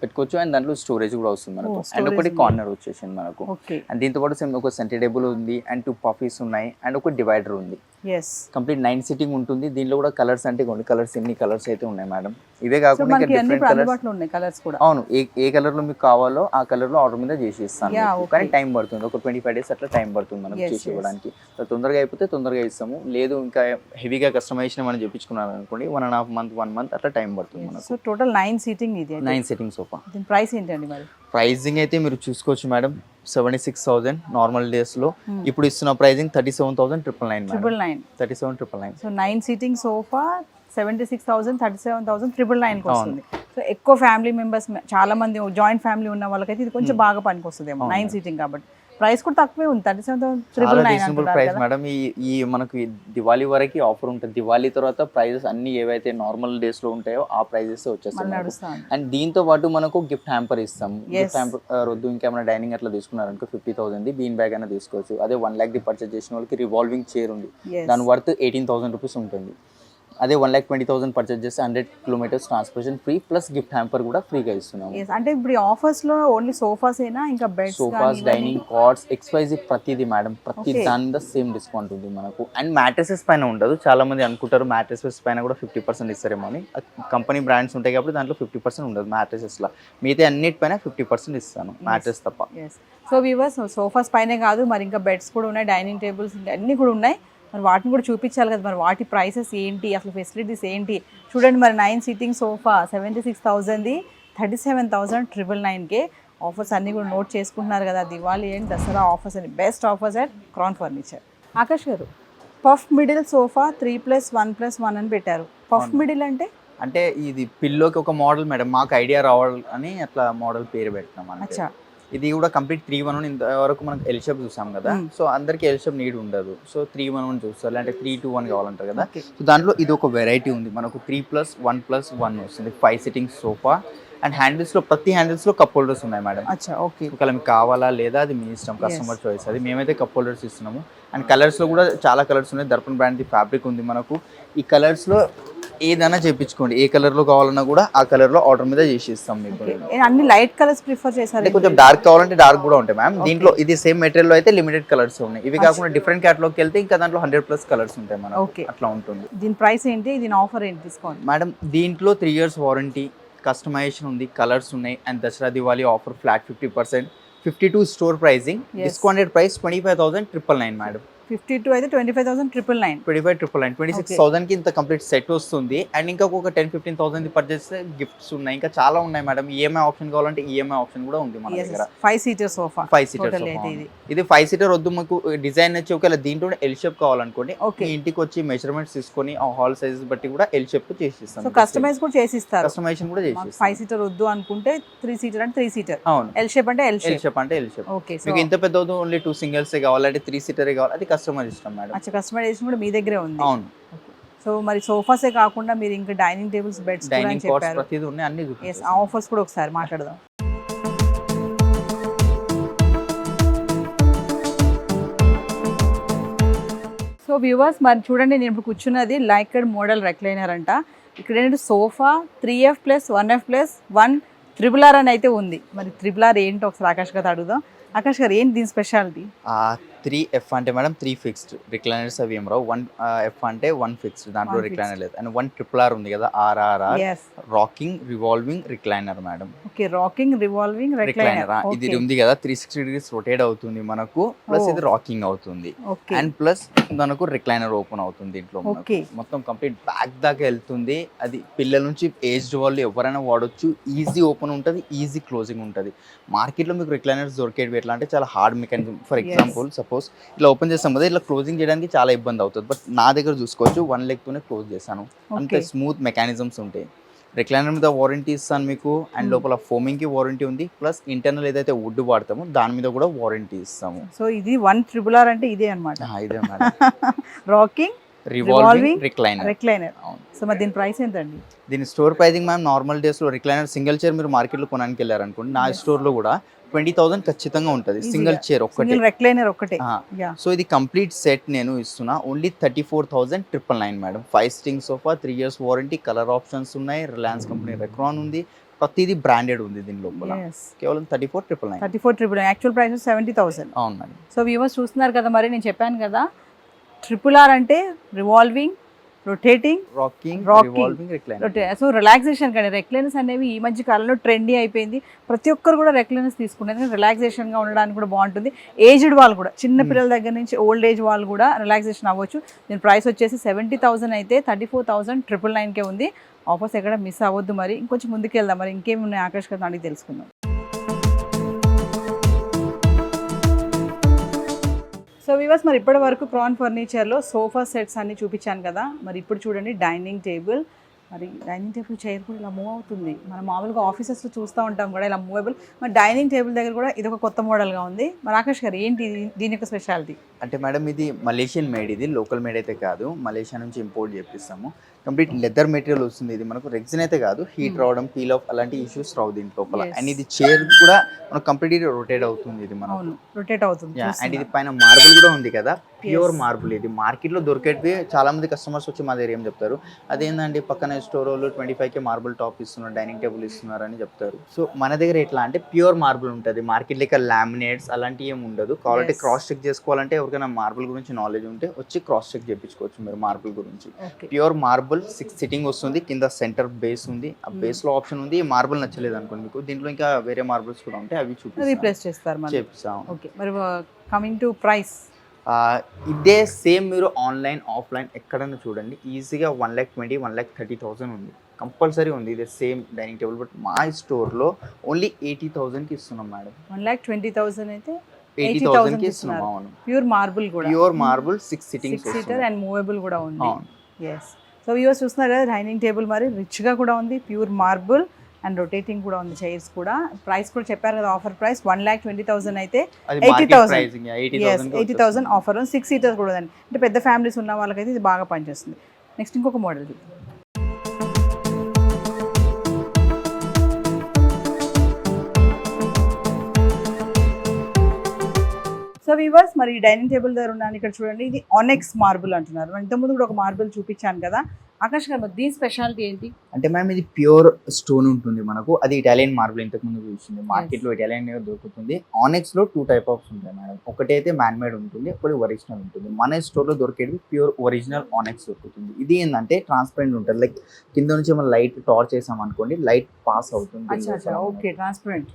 Speaker 2: పెట్టుకోవచ్చు అండ్ దాంట్లో స్టోరేజ్ కూడా వస్తుంది మనకు. అండ్
Speaker 1: storage
Speaker 2: ఒకటి
Speaker 1: ఉంది.
Speaker 2: కార్నర్ వచ్చేసింది మనకు.
Speaker 1: ఓకే.
Speaker 2: అండ్ దీంతో పాటు సేమ్ ఒక సెంటర్ టేబుల్ ఉంది అండ్ 2 పఫీస్ ఉన్నాయి అండ్ ఒక డివైడర్ ఉంది.
Speaker 1: ఎస్.
Speaker 2: కంప్లీట్ 9 సిట్టింగ్ ఉంటుంది. దీనిలో కూడా కలర్స్ అంటే కొన్ని కలర్స్, ఎన్ని కలర్స్ అయితే ఉన్నాయి మేడం. ఇవే
Speaker 1: సో
Speaker 2: కాకుండా ఇంకా
Speaker 1: మనకి అన్ని
Speaker 2: డిఫరెంట్
Speaker 1: ఇప్పుడు
Speaker 2: కలర్స్.
Speaker 1: అందుబాటులో ఉన్నాయి కలర్స్ కూడా.
Speaker 2: అవును, ఏ కలర్ లో మీకు కావాలో ఆ కలర్ లో ఆర్డర్ మీద చేసి ఇస్తాను
Speaker 1: Yeah,
Speaker 2: మీకు.
Speaker 1: okay.
Speaker 2: కానీ టైం పడుతుంది, ఒక 25 days అట్లా టైం పడుతుంది మనకు
Speaker 1: Yes,
Speaker 2: చేసి
Speaker 1: yes.
Speaker 2: ఇవ్వడానికి. సో తొందరగా అయిపోతే తొందరగా ఇస్తాము, లేదు ఇంకా హెవీగా కస్టమైజేషన్ మనం చెప్పించుకున్నాం అనుకోండి 1.5 month 1 month అట్లా టైం పడుతుంది మనకు.
Speaker 1: సో టోటల్ 9 సీటింగ్ ఇది.
Speaker 2: 9 సిట్టింగ్ సోఫా.
Speaker 1: దీని ప్రైస్ ఏంటండి మరి?
Speaker 2: ప్రైజింగ్ అయితే మీరు చూసుకోవచ్చు మేడం, 76,000 నార్మల్ డేస్ లో. ఇప్పుడు ఇస్తున్న ప్రైజింగ్ 37,999
Speaker 1: 999.
Speaker 2: 37,999.
Speaker 1: సో 9 సీటింగ్ సోఫా 76,000 37,999 వస్తుంది. సో ఎక్కువ ఫ్యామిలీ మెంబర్స్, చాలా మంది జాయింట్ ఫ్యామిలీ ఉన్న వాళ్ళకైతే ఇది కొంచెం బాగా పనికి వస్తుందేమో. 9 సీటింగ్ కాబట్టి ప్రైస్ కూడా తక్కువే ఉంది, 37,999
Speaker 2: రీజనబుల్ ప్రైస్ మేడం. ఈ మనకి దివాళీ వరకు ఆఫర్ ఉంటుంది. దివాళీ తర్వాత ప్రైజెస్ అన్ని ఏవైతే నార్మల్ డేస్ లో ఉంటాయో ఆ ప్రైజెస్ వచ్చేస్తాయి.
Speaker 1: నడుస్తాను.
Speaker 2: అండ్ దీంతో పాటు మనకు గిఫ్ట్ హ్యాంపర్ ఇస్తాం.
Speaker 1: Yes.
Speaker 2: గిఫ్ట్ హ్యాంపర్ వద్దు ఇంకేమైనా డైనింగ్ అట్లా తీసుకున్నారనుకో 50,000 బీన్ బ్యాగ్ అయినా తీసుకోవచ్చు. అదే 1 lakh పర్చేస్ చేసిన వాళ్ళకి రివాల్వింగ్ చైర్ ఉంది,
Speaker 1: Yes.
Speaker 2: దాని వర్త్ 18,000 రూపీస్ ఉంటుంది. అదే 1,20,000 పర్చేస్ చేస్తే 100 kilometers transportation free plus gift hamper కూడా ఫ్రీగా ఇస్తున్నాం.
Speaker 1: Yes. అంటే ఇప్పుడు ఈ ఆఫర్స్ లో ఓన్లీ సోఫాస్ ఏనా, ఇంకా beds
Speaker 2: sofas, dining cards, XYZ ప్రతిదీ మేడం, ప్రతి
Speaker 1: Okay.
Speaker 2: దాని మీద సేమ్ డిస్కౌంట్ ఉంది మనకు. అండ్ మ్యాట్రెసెస్ పైన ఉండదు. చాలా మంది అనుకుంటారు మ్యాట్రెసెస్ పైన కూడా 50% ఇస్తారేమో అని. కంపెనీ బ్రాండ్స్ ఉంటాయి కాబట్టి దాంట్లో 50% ఉండదు మ్యాట్రెసెస్ లో. మిగతా అన్నిటిపైన 50% ఇస్తాను, మ్యాట్రెస్ తప్ప.
Speaker 1: సో వ్యూవర్స్, సోఫాస్ పైనే కాదు మరి ఇంకా బెడ్స్ కూడా ఉన్నాయి, డైనింగ్ టేబుల్స్ అన్నీ కూడా ఉన్నాయి. మరి వాటిని కూడా చూపించాలి కదా, మరి వాటి ప్రైసెస్ ఏంటి, అసలు ఫెసిలిటీస్ ఏంటి చూడండి. మరి 9 సీటింగ్ సోఫా 76,000, 37,999 ఆఫర్స్ అన్నీ కూడా నోట్ చేసుకుంటున్నారు కదా. దివాళీ అండ్ దసరా ఆఫర్స్ అని best offers at Crown furniture. Akash గారు, పఫ్ మిడిల్ సోఫా 3+1+1 అని పెట్టారు. పఫ్ మిడిల్ అంటే
Speaker 2: ఇది పిల్లోకి ఒక మోడల్ మేడం, మాకు ఐడియా రావాలని అట్లా మోడల్ పేరు పెట్టినాం అంతే.
Speaker 1: అచ్చా.
Speaker 2: ఇది కూడా కంప్లీట్ 3-1 ఇంతవరకు మనకు ఎల్ షేప్ చూసాం కదా, సో అందరికి ఎల్ షేప్ నీడ్ ఉండదు. సో 3-1 చూస్తారు, అంటే 3-2-1 కావాలంటారు కదా. సో దాంట్లో ఇది ఒక వెరైటీ ఉంది మనకు, 3+1+1 వస్తుంది. 5 సిట్టింగ్ సోఫా అండ్ హ్యాండిల్స్ లో ప్రతి హ్యాండిల్స్ లో కప్ హోల్డర్స్ ఉన్నాయి మేడం.
Speaker 1: అచ్చా, ఓకే.
Speaker 2: ఒకవేళ మీకు కావాలా లేదా అది మీ ఇష్టం, కస్టమర్ చాయిస్ అది. మేమైతే కప్ హోల్డర్స్ ఇస్తున్నాము. అండ్ కలర్స్ లో కూడా చాలా కలర్స్ ఉన్నాయి. దర్పణ్ బ్రాండ్ ది ఫ్యాబ్రిక్ ఉంది మనకు. ఈ కలర్స్ లో ఏదైనా చేయించుకోండి, ఏ కలర్ లో కావాలన్నా కూడా ఆ కలర్ లో ఆర్డర్ మీద చేసి ఇస్తాం మీకు.
Speaker 1: అన్ని లైట్ కలర్స్ ప్రిఫర్ చేశారు,
Speaker 2: అంటే కొంచెం డార్క్ కావాలంటే డార్క్ కూడా ఉంటాయి మ్యామ్. దీంట్లో ఇది సేమ్ మెటీరియల్ లో అయితే లిమిటెడ్ కలర్స్ ఉన్నాయి. ఇవి కాకుండా డిఫరెంట్ క్యాటలాగ్కి వెళ్తే ఇంకా దాంట్లో 100+ కలర్స్ ఉంటాయి మనకు.
Speaker 1: ఓకే,
Speaker 2: అట్లా ఉంటుంది.
Speaker 1: దీని ప్రైస్ ఏంటి, దీని ఆఫర్ ఏంటి, డిస్కౌంట్?
Speaker 2: మేడం దీంట్లో 3 years వారంటీ, కస్టమైజేషన్ ఉంది, కలర్స్ ఉన్నాయి. And Dussehra Diwali offer flat 50%, 52 store pricing, discounted price 25,999 madam.
Speaker 1: 52 అయితే 25,999.
Speaker 2: 25,999, 26,000 కి ఇంత కంప్లీట్ సెట్ వస్తుంది. అండ్ ఇంకా ఒక 10-15,000 పర్చేస్ గిఫ్ట్స్ ఉన్నాయి, ఇంకా చాలా ఉన్నాయి మేడం. ఈఎంఐ ఆప్షన్ కావాలంటే ఈఎంఐ ఆప్షన్ కూడా ఉంది మన దగ్గర.
Speaker 1: 5 సీటర్ సోఫా,
Speaker 2: 5 సీటర్ ఇది 5 సీటర్ వద్దు మాకు డిజైన్ వచ్చి ఒకవేళ దీంట్లో ఎల్ షేప్ కావాలనుకోండి,
Speaker 1: ఓకే,
Speaker 2: ఇంటికి వచ్చి మెజర్మెంట్స్ తీసుకొని ఆ హాల్ సైజెస్ బట్టి కూడా ఎల్ షేప్ చేసి ఇస్తాం.
Speaker 1: సో కస్టమైజ్ కూడా చేసి ఇస్తారు.
Speaker 2: కస్టమైజేషన్ కూడా చేసి
Speaker 1: 5 సీటర్ వద్దు అనుకుంటే 3 సీటర్ అంటే 3 సీటర్,
Speaker 2: అవును.
Speaker 1: ఎల్ షేప్ అంటే ఎల్
Speaker 2: ఎల్ షేప్ అంటే ఎల్ షేప్.
Speaker 1: ఓకే.
Speaker 2: మీకు ఇంత పెద్ద వద్దు, ఓన్లీ 2 సింగిల్స్ కావాలంటే 3 సీటర్ కావాలి, అది కస్టమర్ ఇష్టం మేడం.
Speaker 1: అచ్చా, కస్టమైజేషన్ కూడా మీ దగ్గరే ఉంది.
Speaker 2: అవును.
Speaker 1: సో మరి సోఫాసే కాకుండా మీరు ఇంకా డైనింగ్ టేబుల్స్, బెడ్స్ కూడా
Speaker 2: డైనింగ్ కార్డ్స్
Speaker 1: చెప్పారు.
Speaker 2: ప్రతిదీ ఉన్నాయి, అన్ని
Speaker 1: yes, ఆ ఆఫర్స్ కూడా ఒకసారి మాట్లాడదాం. సో వ్యూవర్స్, మరి చూడండి, నేను ఇప్పుడు కూర్చున్నది లైకర్డ్ మోడల్ రెక్లైనర్ అంట. ఇక్కడ ఏంటంటే సోఫా 3F+1F+1 RRR అని అయితే ఉంది. మరి RRR ఏంటో ఒకసారి ఆకాష్ గారు అడుగుదాం. ఆకాష్ గారు, ఏంటి దీని స్పెషాలిటీ?
Speaker 2: 3F అంటే మేడం 3 ఫిక్స్డ్ రిక్లైనర్స్ అవి ఏం రావు. 1F అంటే 1 ఫిక్స్డ్, దాంట్లో రిక్లైనర్ లేదు. అండ్ 1 RRR ఉంది కదా, RRR rocking revolving recliner madam.
Speaker 1: Okay, rocking revolving recliner.
Speaker 2: ఇది ఉంది కదా 360 degrees రొటేట్ అవుతుంది మనకు, ప్లస్ ఇది రాకింగ్ అవుతుంది. అండ్ ప్లస్ మనకు రిక్లైనర్ ఓపెన్ అవుతుంది. దీంట్లో మొత్తం కంప్లీట్ బ్యాక్ దాకా వెళ్తుంది. అది పిల్లల నుంచి ఏజ్డ్ వాళ్ళు ఎవరైనా వాడొచ్చు. ఈజీ ఓపెన్ ఉంటుంది, ఈజీ క్లోజింగ్ ఉంటుంది. మార్కెట్లో మీకు రిక్లైనర్స్ దొరికేవి ఎట్లా అంటే చాలా hard mechanism. For example suppose ఇలా ఓపెన్ చేస్తాం కదా, ఇట్లా క్లోజింగ్ చేయడానికి చాలా ఇబ్బంది అవుతుంది. బట్ నా దగ్గర చూసుకోవచ్చు 1 leg తోనే క్లోజ్ చేశాను. అంతే స్మూత్ మెకానిజమ్స్ ఉంటాయి. రిక్లైనర్ మీద వారంటీ ఇస్తాను మీకు. అండ్ లోపల ఫోమింగ్ కి వారంటీ ఉంది, ప్లస్ ఇంటర్నల్ ఏదైతే వుడ్ వాడతామో దాని మీద కూడా వారంటీ ఇస్తాము.
Speaker 1: సో ఇది 1 RRR అంటే ఇదే అన్నమాట.
Speaker 2: ఇదే madam.
Speaker 1: Rocking
Speaker 2: revolving recliner.
Speaker 1: Recliner. So మరి దీని ప్రైస్ ఎంతండి?
Speaker 2: దీని స్టోర్ ప్రైసింగ్ మ్యామ్ నార్మల్ డేస్లో రిక్లైనర్ సింగిల్ చైర్ మీరు మార్కెట్లో కొనడానికి వెళ్ళారనుకోండి, నా స్టోర్లో కూడా 20,000 ఖచ్చితంగా ఉంటుంది సింగిల్ చైర్ ఒక్కటే,
Speaker 1: రెక్లైనర్ ఒక్కటే.
Speaker 2: సో ఇది కంప్లీట్ సెట్ నేను ఇస్తున్నా only 34,999 madam. 5 sting sofa, 3 years warranty, colour options ఉన్నాయి, రిలయన్స్ కంపెనీ రెక్రాన్ ఉంది, ప్రతిదీ బ్రాండెడ్ ఉంది దీని లోపల. కేవలం 34,999.
Speaker 1: Actual price 70,000.
Speaker 2: అవును మేడం.
Speaker 1: సో వ్యూవర్స్ చూస్తున్నారు కదా, మరి నేను చెప్పాను కదా RRR అంటే revolving, rotating,
Speaker 2: rocking, revolving, recliner.
Speaker 1: So relaxation కానీ రెక్లైనర్స్ అనేవి ఈ మధ్య కాలంలో ట్రెండీ అయిపోయింది. ప్రతి ఒక్కరు కూడా రెక్లైనర్స్ తీసుకుంటారు, ఎందుకంటే రిలాక్సేషన్గా ఉండడానికి కూడా బాగుంటుంది. ఏజ్డ్ వాళ్ళు కూడా, చిన్న పిల్లల దగ్గర నుంచి ఓల్డ్ ఏజ్ వాళ్ళు కూడా రిలాక్సేషన్ అవ్వచ్చు. దీని ప్రైస్ వచ్చేసి 70,000 అయితే 34,999కే ఉంది. ఆఫర్స్ ఎక్కడ మిస్ అవ్వద్దు. మరి ఇంకొంచెం ముందుకు వెళ్దాం, మరి ఇంకేమి ఉన్నాయి ఆకాష్ గారితో అడిగి తెలుసుకుందాం. సో వివర్స్, మరి ఇప్పటి వరకు క్రాన్ ఫర్నిచర్లో సోఫా సెట్స్ అన్ని చూపించాను కదా, మరి ఇప్పుడు చూడండి డైనింగ్ టేబుల్. మరి డైనింగ్ టేబుల్ చైర్ కూడా ఇలా మూవ్ అవుతుంది. మనం మామూలుగా ఆఫీసెస్లో చూస్తూ ఉంటాం కూడా ఇలా మూవబుల్. మరి డైనింగ్ టేబుల్ దగ్గర కూడా ఇది ఒక కొత్త మోడల్గా ఉంది. మరి ఆకాష్ గారు ఏంటి దీని యొక్క స్పెషాలిటీ?
Speaker 2: అంటే మేడం ఇది మలేషియన్ మేడ్, ఇది లోకల్ మేడ్ అయితే కాదు, మలేషియా నుంచి ఇంపోర్ట్ చేపిస్తాము. కంప్లీట్ లెదర్ మెటీరియల్ వస్తుంది. ఇది మనకు రెగ్జిన్ అయితే కాదు, హీట్ రావడం, పీల్ ఆఫ్ అలాంటి ఇష్యూస్ రావు దీని లోపల. అండ్ ఇది చైర్ కూడా మనకు కంప్లీట్ రొటేట్ అవుతుంది. ఇది మనకు
Speaker 1: రొటేట్ అవుతుంది.
Speaker 2: అండ్ ఇది పైన మార్బుల్ కూడా ఉంది కదా, ప్యూర్ మార్బుల్. ఇది మార్కెట్లో దొరికేటివి చాలా మంది కస్టమర్స్ వచ్చి మా దగ్గర ఏం చెప్తారు, అదేంటండి పక్కన స్టోర్ వాళ్ళు 25K మార్బుల్ టాప్ ఇస్తున్నారు, డైనింగ్ టేబుల్ ఇస్తున్నారు అని చెప్తారు. సో మన దగ్గర ఎట్లా అంటే ప్యూర్ మార్బుల్ ఉంటుంది. మార్కెట్ లెక్క లామినేట్స్ అలాంటివి ఏమి ఉండదు. కావాలంటే క్రాస్ చెక్ చేసుకోవాలంటే ఎవరికైనా మార్బుల్ గురించి నాలెడ్జ్ ఉంటే వచ్చి క్రాస్ చెక్ చేయించుకోవచ్చు మీరు మార్బుల్ గురించి. ప్యూర్ మార్బుల్ 6 సిట్టింగ్ వస్తుంది, కింద సెంటర్ బేస్ ఉంది. ఆ బేస్ లో ఆప్షన్ ఉంది. మార్బుల్ నచ్చలేదు అనుకోండి మీకు, దీంట్లో ఇంకా వేరే మార్బుల్స్ కూడా ఉంటాయి, అవి
Speaker 1: రీప్లేస్ చేస్తారు.
Speaker 2: చెప్తాం.
Speaker 1: ఓకే, మరి కమింగ్ టు ప్రైస్,
Speaker 2: ఇదే సేమ్ మీరు ఆన్లైన్ ఆఫ్లైన్ ఎక్కడైనా చూడండి, ఈజీగా 1,20,000 1,30,000 ఉంది, కంపల్సరీ ఉంది ఇదే సేమ్ డైనింగ్ టేబుల్. బట్ మా స్టోర్లో ఓన్లీ 80,000కి ఇస్తున్నాం మేడం.
Speaker 1: 1,20,000 అయితే
Speaker 2: 80,000కి ఇస్తున్నాం. అవును,
Speaker 1: ప్యూర్ మార్బుల్ కూడా,
Speaker 2: pure marble 6
Speaker 1: seater and movable కూడా ఉంది. ఎస్, సో వ్యూవర్స్ చూస్తున్నారు కదా డైనింగ్ టేబుల్ మరి రిచ్గా కూడా ఉంది, ప్యూర్ మార్బుల్ అండ్ రొటేటింగ్ కూడా ఉంది. చైర్స్ కూడా ప్రైస్ కూడా చెప్పారు కదా, ఆఫర్ ప్రైస్ 1,20,000 అయితే 80,000 ఆఫర్. 6 సీటర్స్ కూడా ఉంది, అంటే పెద్ద ఫ్యామిలీస్ ఉన్న వాళ్ళకైతే ఇది బాగా పనిచేస్తుంది. నెక్స్ట్ ఇంకొక మోడల్. సో వీవర్స్, మరి డైనింగ్ టేబుల్ దగ్గర ఉన్నాను, ఇక్కడ చూడండి ఇది ఆనెక్స్ మార్బుల్ అంటున్నారు. ఇంతకుముందు కూడా ఒక మార్బుల్ చూపించాను కదా ఆకాష్ గారు, దీని స్పెషాలిటీ ఏంటి?
Speaker 2: అంటే మ్యామ్ ఇది ప్యూర్ స్టోన్ ఉంటుంది మనకు, అది ఇటాలియన్ మార్బుల్ ఇంతకు ముందు చూసింది మార్కెట్లో, ఇటాలియన్ దొరుకుతుంది. ఆనెక్స్ లో 2 types ఉంటాయి మేడం, ఒకటైతే మ్యాన్ మేడ్ ఉంటుంది, ఒకటి ఒరిజినల్ ఉంటుంది. మన స్టోర్ లో దొరికేది ప్యూర్ ఒరిజినల్ ఆనెక్స్ దొరుకుతుంది. ఇది ఏంటంటే ట్రాన్స్పరెంట్ ఉంటుంది, లైక్ కింద నుంచి మనం లైట్ టార్చ్ చేసాం అనుకోండి, లైట్ పాస్ అవుతుంది.
Speaker 1: Okay, transparent.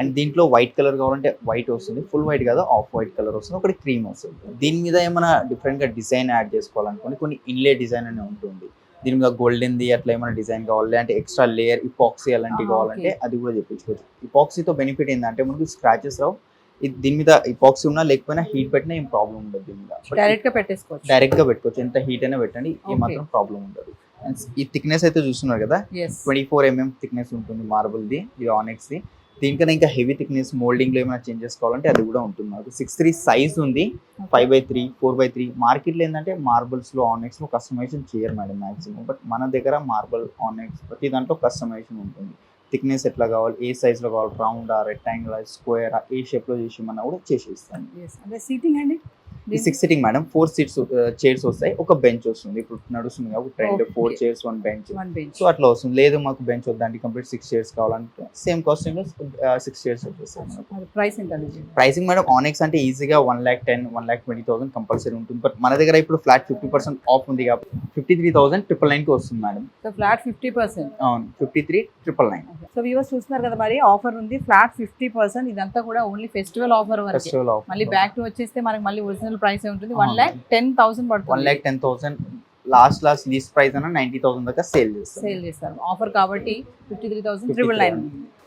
Speaker 2: అండ్ దీంట్లో వైట్ కలర్ కావాలంటే వైట్ వస్తుంది, ఫుల్ వైట్ కాదు ఆఫ్ వైట్ కలర్ వస్తుంది, ఒకటి క్రీమ్ వస్తుంది. దీని మీద ఏమైనా డిఫరెంట్ గా డిజైన్ యాడ్ చేసుకోవాలనుకోండి, కొన్ని ఇన్లే డిజైన్ అని ఉంటుంది. దీని మీద గోల్డెన్ది అట్లా ఏమైనా డిజైన్ కావాలి అంటే ఎక్స్ట్రా లేయర్ ఇపాక్సీ అలాంటివి కావాలంటే అది కూడా చెప్పించుకోవచ్చు. ఇపాక్సీతో బెనిఫిట్ ఏంటంటే మనకు స్క్రాచెస్ రావు. దీని మీద ఇపాక్సీ ఉన్నా లేకపోయినా హీట్ పెట్టినా ఏం ప్రాబ్లం ఉండదు. దీని మీద డైరెక్ట్ గా పెట్టుకోవచ్చు, ఎంత హీట్ అయినా పెట్టండి, ఏమాత్రం ప్రాబ్లం ఉండదు. ఈ థిక్నెస్ అయితే చూస్తున్నారు కదా, 24 mm థిక్నెస్ ఉంటుంది మార్బుల్ది, ఇది ఆనెక్స్ ది. దీనికన్నా ఇంకా హెవీ థిక్నెస్ మోల్డింగ్ లో ఏమైనా చేంజెస్ కావాలంటే అది కూడా ఉంటుంది. మనకు 6'3" సైజ్ ఉంది, 5/3 4/3. మార్కెట్లో ఏంటంటే మార్బుల్స్ లో ఆనెక్స్ లో కస్టమైజేషన్ చేయరు మేడం మాక్సిమం, బట్ మన దగ్గర మార్బుల్ ఆనెక్స్ ప్రతి దాంట్లో కస్టమైజేషన్ ఉంటుంది. థిక్నెస్ ఎట్లా కావాలి, ఏ సైజ్ లో కావాలి, రౌండ్ రెక్టాంగిల్ స్క్వేర్ ఏ షేప్ లో చేసి కూడా చేసి ఇస్తాను.
Speaker 1: అంటే సీటింగ్ అండి
Speaker 2: 6 sitting మేడం, 4 seats చైర్స్ వస్తాయి, ఒక బెంచ్ వస్తుంది. ఇప్పుడు నడుస్తుంది కాబట్టి ట్రెండ్ 4 chairs 1 bench. సో అట్లా వస్తుంది. లేదు మాకు బెంచ్ వద్దండి, కంప్లీట్ 6 chairs కావాలంటే సేమ్ కాస్టింగ్ 6 chairs వచ్చేస్తాయి. ప్రైసింగ్ మేడం ఆనెక్స్ అంటే ఈజీగా 1,10,000 1,20,000 కంపల్సరీ ఉంటుంది. బట్ మన దగ్గర ఇప్పుడు ఫ్లాట్ 50% ఆఫ్ ఉంది కాబట్టి 53,999కి వస్తుంది మేడం.
Speaker 1: So flat 50%.
Speaker 2: అవును, 53,999.
Speaker 1: సో వ్యూవర్స్ చూస్తున్నారు కదా, మరి ఆఫర్ ఉంది ఫ్లాట్ 50%. ఇదంతా కూడా ఓన్లీ ఫెస్టివల్ ఆఫర్ వరకు. మళ్ళీ బ్యాక్ టు వచ్చేస్తే మనకి మళ్ళీ ఒరిజినల్ ప్రైస్ ఉంటుంది. 1,10,000 పడుతుంది.
Speaker 2: 1,10,000 లాస్ట్ లీస్ట్ ప్రైస్ అన్న 90,000 దాకా సేల్
Speaker 1: చేస్తారు. ఆఫర్ కాబట్టి 53,999.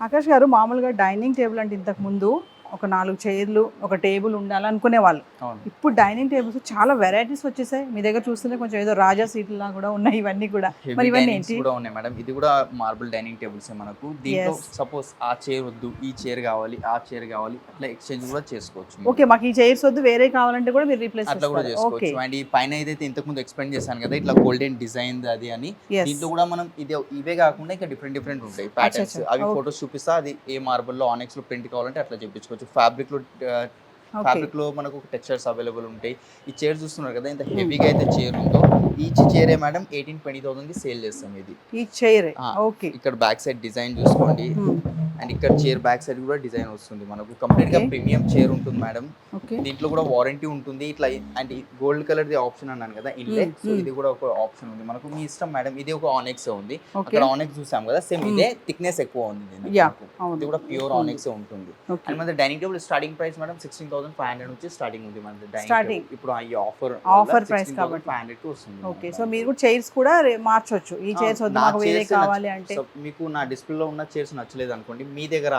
Speaker 1: ఆకాష్ గారు, మామూలుగా డైనింగ్ టేబుల్ అంటే ఇంతకు ముందు ఒక 4 చైర్లు ఒక టేబుల్ ఉండాలనుకునే వాళ్ళు.
Speaker 2: అవును.
Speaker 1: ఇప్పుడు డైనింగ్ టేబుల్స్ చాలా వెరైటీస్ వచ్చేసాయి. మీ దగ్గర చూస్తుంటే కొంచెం ఏదో రాజా సీట్లా కూడా ఉన్నాయి ఇవన్నీ కూడా. మరి ఇవన్నీ ఏంటి?
Speaker 2: కూడా ఉన్నాయి మేడం. ఇది కూడా మార్బుల్ డైనింగ్ టేబుల్స్ మనకు. దీంట్లో సపోజ్ ఆ చైర్ వద్దు, ఈ చైర్ కావాలి, ఆ చైర్ కావాలి, అట్లా ఎక్స్చేంజ్ కూడా చేసుకోవచ్చు.
Speaker 1: ఓకే, మాకు ఈ చైర్స్ వద్దు వేరే కావాలంటే కూడా మీరు రీప్లేస్
Speaker 2: అట్లా కూడా
Speaker 1: చేస్తారు. ఓకే.
Speaker 2: చేసుకోవచ్చు. అండ్ ఈ పైన ఏదైతే ఇంతకు ముందు ఎక్స్ప్లెయిన్ చేశాను కదా ఇట్లా గోల్డెన్ డిజైన్ అది అని, దీంట్లో కూడా మనం ఇవే కాకుండా ఇంకా డిఫరెంట్ ఉంటాయి ప్యాటర్న్స్. అవి ఫోటోస్ చూపిస్తా, అది ఏ మార్బుల్ లో ఆనెక్స్ లో ప్రింట్ కావాలంటే అట్లా చేయించుకోవచ్చు. ఫ్యాబ్రిక్ లో మనకు టెక్స్చర్స్ అవైలబుల్ ఉంటాయి. ఈ చైర్ చూస్తున్నారు కదా ఇంత హెవీగా అయితే చైర్ ఉందో, ఈచ్ చైరే మేడం 18-20,000 కి సేల్ చేస్తాం. ఇది ఈ చైర్. ఓకే. ఇక్కడ బ్యాక్ సైడ్ డిజైన్ చూసుకోండి. అండ్ ఇక్కడ చైర్ బ్యాక్ సైడ్ కూడా డిజైన్ వస్తుంది మనకు. కంప్లీట్ గా ప్రీమియం చైర్ ఉంటుంది మేడం. దీంట్లో కూడా వారంటీ ఉంటుంది. ఇట్లా and gold colour the option అన్నాను కదా ఇన్లే, సో ఇది కూడా ఒక ఆప్షన్ ఉంది మనకు. మీ ఇష్టం మేడం. ఇది ఒక ఆనెక్స్ ఉంది, అక్కడ ఆనెక్స్ చూసాం కదా సేమ్ ఇదే థిక్నెస్ ఎక్కువ ఉంది. ఇది కూడా ప్యూర్ ఆనెక్స్ ఉంటుంది. అండ్ మన dining table starting price madam 16,500 నుంచి స్టార్టింగ్ ఉంది మన డైనింగ్. ఇప్పుడు ఈ ఆఫర్ ప్రైస్ కాబట్టి 500 కి వస్తుంది.
Speaker 1: ఓకే, సో మీరు కూడా చైర్స్ కూడా మార్చొచ్చు. ఈ చైర్స్ వద్దు మాకు వేరే కావాలి అంటే.
Speaker 2: మీకు నా డిస్ప్లే లో ఉన్న చైర్స్ నచ్చలేదు అనుకోండి, మీ దగ్గర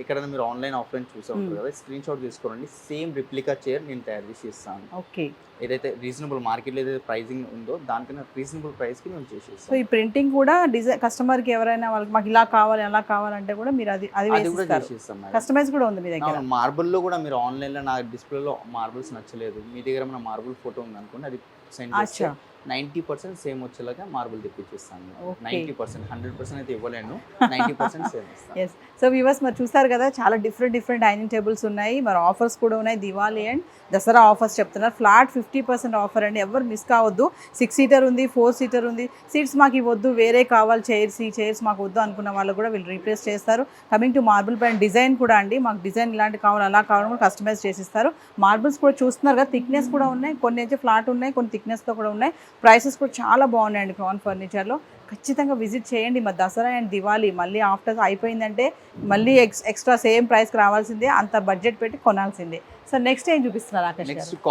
Speaker 2: ఎక్కడైనా మీరు ఆన్లైన్ ఆఫ్లైన్ చూసే ఉంటారు కదా, స్క్రీన్ షాట్ తీసుకోండి. సేమ్ రిప్లికా చైర్ నేను తయారు చేసి ఇస్తాను.
Speaker 1: ఓకే.
Speaker 2: ఏదైతే రీజనబుల్ మార్కెట్లో ఏదైతే ప్రైసింగ్ ఉందో దానికన్నా రీజనబుల్ ప్రైస్ కి మేము చేసేస్తాం.
Speaker 1: సో ఈ ప్రింటింగ్ కూడా డిజైన్ కస్టమర్ కి ఎవరైనా వాళ్ళకి మాకు ఇలా కావాలి అలా కావాలంటే కూడా మీరు అది
Speaker 2: కూడా చేసేస్తాం.
Speaker 1: కస్టమైజ్ కూడా ఉంది మీ దగ్గర.
Speaker 2: మార్బుల్ లో కూడా మీరు ఆన్లైన్ లో నా డిస్ప్లే లో మార్బుల్స్ నచ్చలేదు, మీ దగ్గర మన మార్బుల్ ఫోటో ఉంది అనుకోండి, అది సెండ్ చేస్తే 90% సేమ్ వచ్చేలాగా మార్బుల్ తెప్పించేస్తాను. 90%, 100% అయితే ఇవ్వలేను, 90% సేమ్ ఇస్తాను.
Speaker 1: ఎస్. సో వ్యూవర్స్ మరి చూస్తారు కదా, చాలా డిఫరెంట్ డైనింగ్ టేబుల్స్ ఉన్నాయి. మరి ఆఫర్స్ కూడా ఉన్నాయి. దివాళీ అండ్ దసరా ఆఫర్స్ చెప్తున్నారు. ఫ్లాట్ 50% ఆఫర్ అండి, ఎవరు మిస్ కావద్దు. 6 సీటర్ ఉంది, 4 సీటర్ ఉంది. సీట్స్ మాకు ఇవ్వద్దు, వేరే కావాలి చైర్స్, ఈ చైర్స్ మాకు వద్దు అనుకున్న వాళ్ళు కూడా వీళ్ళు రీప్లేస్ చేస్తారు. కమింగ్ టు మార్బుల్ పైన డిజైన్ కూడా అండి, మాకు డిజైన్ ఇలాంటి కావాలి అలా కావాలని కూడా కస్టమైజ్ చేసిస్తారు. మార్బుల్స్ కూడా చూస్తున్నారు కదా, థిక్నెస్ కూడా ఉన్నాయి, కొన్ని అయితే ఫ్లాట్ ఉన్నాయి, కొన్ని థిక్నెస్తో కూడా ఉన్నాయి. ప్రైసెస్ కూడా చాలా బాగున్నాయండి క్రాన్ ఫర్నిచర్లో. ఖచ్చితంగా విజిట్ చేయండి. మరి దసరా అండ్ దివాళీ మళ్ళీ ఆఫ్టర్ అయిపోయిందంటే మళ్ళీ ఎక్స్ట్రా సేమ్ ప్రైస్కి రావాల్సిందే, అంత బడ్జెట్ పెట్టి కొనాల్సిందే. సో నెక్స్ట్ ఏం చూపిస్తున్నారు ఆకాష్ గారు?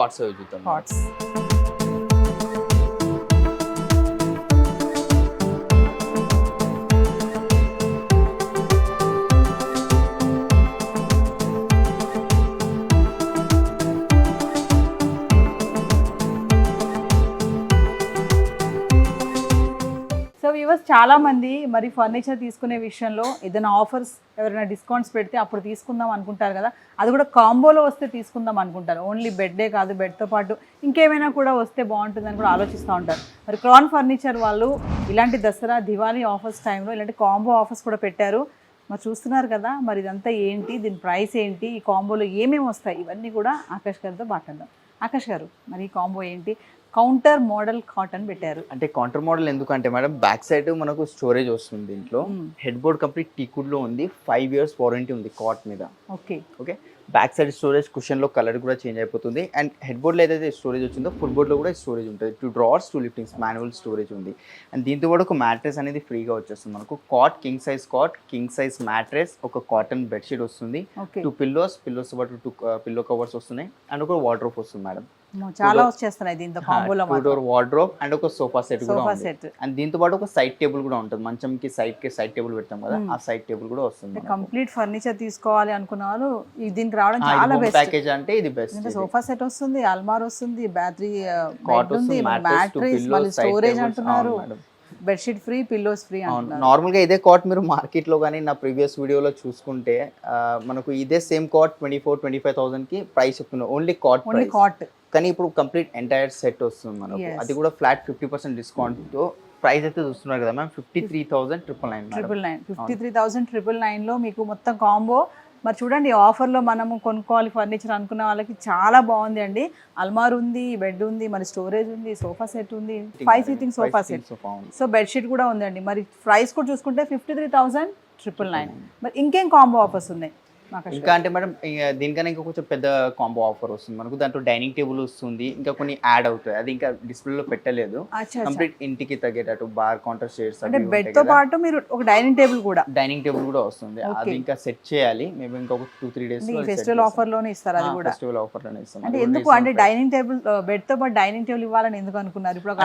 Speaker 1: కాట్స్. చాలా మంది మరి ఫర్నిచర్ తీసుకునే విషయంలో ఏదైనా ఆఫర్స్ ఎవరైనా డిస్కౌంట్స్ పెడితే అప్పుడు తీసుకుందాం అనుకుంటారు కదా, అది కూడా కాంబోలో వస్తే తీసుకుందాం అనుకుంటారు. ఓన్లీ బెడ్డే కాదు, బెడ్తో పాటు ఇంకేమైనా కూడా వస్తే బాగుంటుందని కూడా ఆలోచిస్తూ ఉంటారు. మరి క్రాన్ ఫర్నిచర్ వాళ్ళు ఇలాంటి దసరా దివాళీ ఆఫర్స్ టైంలో ఇలాంటి కాంబో ఆఫర్స్ కూడా పెట్టారు. మరి చూస్తున్నారు కదా, మరి ఇదంతా ఏంటి, దీని ప్రైస్ ఏంటి, ఈ కాంబోలో ఏమేమి వస్తాయి, ఇవన్నీ కూడా ఆకాష్ గారితో మాట్లాడదాం. ఆకాష్ గారు, మరి ఈ కాంబో ఏంటి? కౌంటర్ మోడల్ కాటన్ పెట్టారు.
Speaker 2: అంటే కౌంటర్ మోడల్ ఎందుకంటే మేడం బ్యాక్ సైడ్ మనకు స్టోరేజ్ వస్తుంది. దీంట్లో హెడ్ బోర్డ్ కంప్లీట్ టీకుడ్ లో ఉంది, 5 years వారంటీ ఉంది కాట్ మీద. Okay. Back side storage cushion లో కలర్ కూడా చేంజ్ అయిపోతుంది. అండ్ హెడ్ బోర్డ్ లో ఏదైతే స్టోరేజ్ వచ్చిందో ఫుల్ బోర్డ్ లో కూడా స్టోరేజ్ ఉంటుంది. 2 drawers 2 liftings మాన్యువల్ స్టోరేజ్ ఉంది. అండ్ దీంతో కూడా ఒక మ్యాట్రెస్ అనేది ఫ్రీగా వచ్చేస్తుంది మనకు. కింగ్ సైజ్ మ్యాట్రెస్, ఒక కాటన్ బెడ్షీట్ వస్తుంది, 2 pillows పాటు 2 పిల్లో కవర్స్ వస్తున్నాయి, అండ్ ఒక వార్డ్రోబ్ వస్తుంది మేడం.
Speaker 1: చాలా వచ్చేస్తున్నాయి దీంతో కాంబోలో.
Speaker 2: 2 door వార్డ్రోబ్ అండ్ ఒక సోఫా సెట్ కూడా ఉంది. అండ్ దీంతో పాటు ఒక సైడ్ టేబుల్ కూడా ఉంటుంది. మంచంకి సైడ్ టేబుల్ పెడతాం కదా, ఆ సైడ్ టేబుల్ కూడా వస్తుంది.
Speaker 1: కంప్లీట్ ఫర్నిచర్ తీసుకోవాలి అనుకున్న వాళ్ళు దీనికి రావడం చాలా బెస్ట్.
Speaker 2: ప్యాకేజ్ అంటే ఇది బెస్ట్.
Speaker 1: సోఫా సెట్ వస్తుంది, అల్మార్ వస్తుంది, బ్యాటరీ బెడ్ ఉంది, మ్యాట్రెస్, మళ్ళీ స్టోరేజ్ అంటున్నారు, బెడ్షీట్ ఫ్రీ, పిల్లోస్ ఫ్రీ అంటున్నారు.
Speaker 2: నార్మల్ గా ఇదే కాట్ మీరు మార్కెట్ లో కానీ నా ప్రీవియస్ వీడియోలో చూసుకుంటే మనకు ఇదే సేమ్ కాట్ 24,000-25,000 కి ప్రైస్ చెప్తున్నారు. Only cot. కానీ ఇప్పుడు కంప్లీట్ ఎంటైర్ సెట్ వస్తుంది మనకు. అది కూడా ఫ్లాట్ 50% డిస్కౌంట్ తో. ప్రైస్ అయితే చూస్తున్నారు కదా మ్యామ్, 53,999.
Speaker 1: 53,999 లో మీకు మొత్తం కాంబో. మరి చూడండి, ఆఫర్లో మనము కొనుక్కోవాలి ఫర్నిచర్ అనుకున్న వాళ్ళకి చాలా బాగుంది అండి. అల్మార్ ఉంది, బెడ్ ఉంది, మరి స్టోరేజ్ ఉంది, సోఫా సెట్ ఉంది, 5 seating sofa set, so bedsheet కూడా ఉందండి. మరి ప్రైస్ కూడా చూసుకుంటే 53,999. మరి ఇంకేం కాంబో ఆఫర్స్ ఉన్నాయి?
Speaker 2: ఇంకా అంటే మేడం దీనికన్నా ఇంకా కొంచెం పెద్ద కాంబో ఆఫర్ వస్తుంది మనకు. దాంట్లో డైనింగ్ టేబుల్ వస్తుంది, ఇంకా కొన్ని యాడ్ అవుతాయి, అది ఇంకా డిస్ప్లేలో పెట్టలేదు. కంప్లీట్ ఇంటికి తగ్గేటట్టు బార్, కౌంటర్ చైర్స్,
Speaker 1: అంటే బెడ్ తో పాటు మీరు ఒక డైనింగ్ టేబుల్ కూడా
Speaker 2: వస్తుంది. అది ఇంకా సెట్ చేయాలి మేము. ఇంకా 2-3 days
Speaker 1: ఫెస్టివల్ ఆఫర్ లోనే ఇస్తారు. అది కూడా
Speaker 2: ఫెస్టివల్ ఆఫర్ లోనే ఇస్తాం.
Speaker 1: అంటే ఎందుకు అంటే డైనింగ్ టేబుల్ బెడ్ తో పాటు డైనింగ్ టేబుల్ ఇవ్వాలని ఎందుకు అనుకున్నారు?
Speaker 2: ఇప్పుడు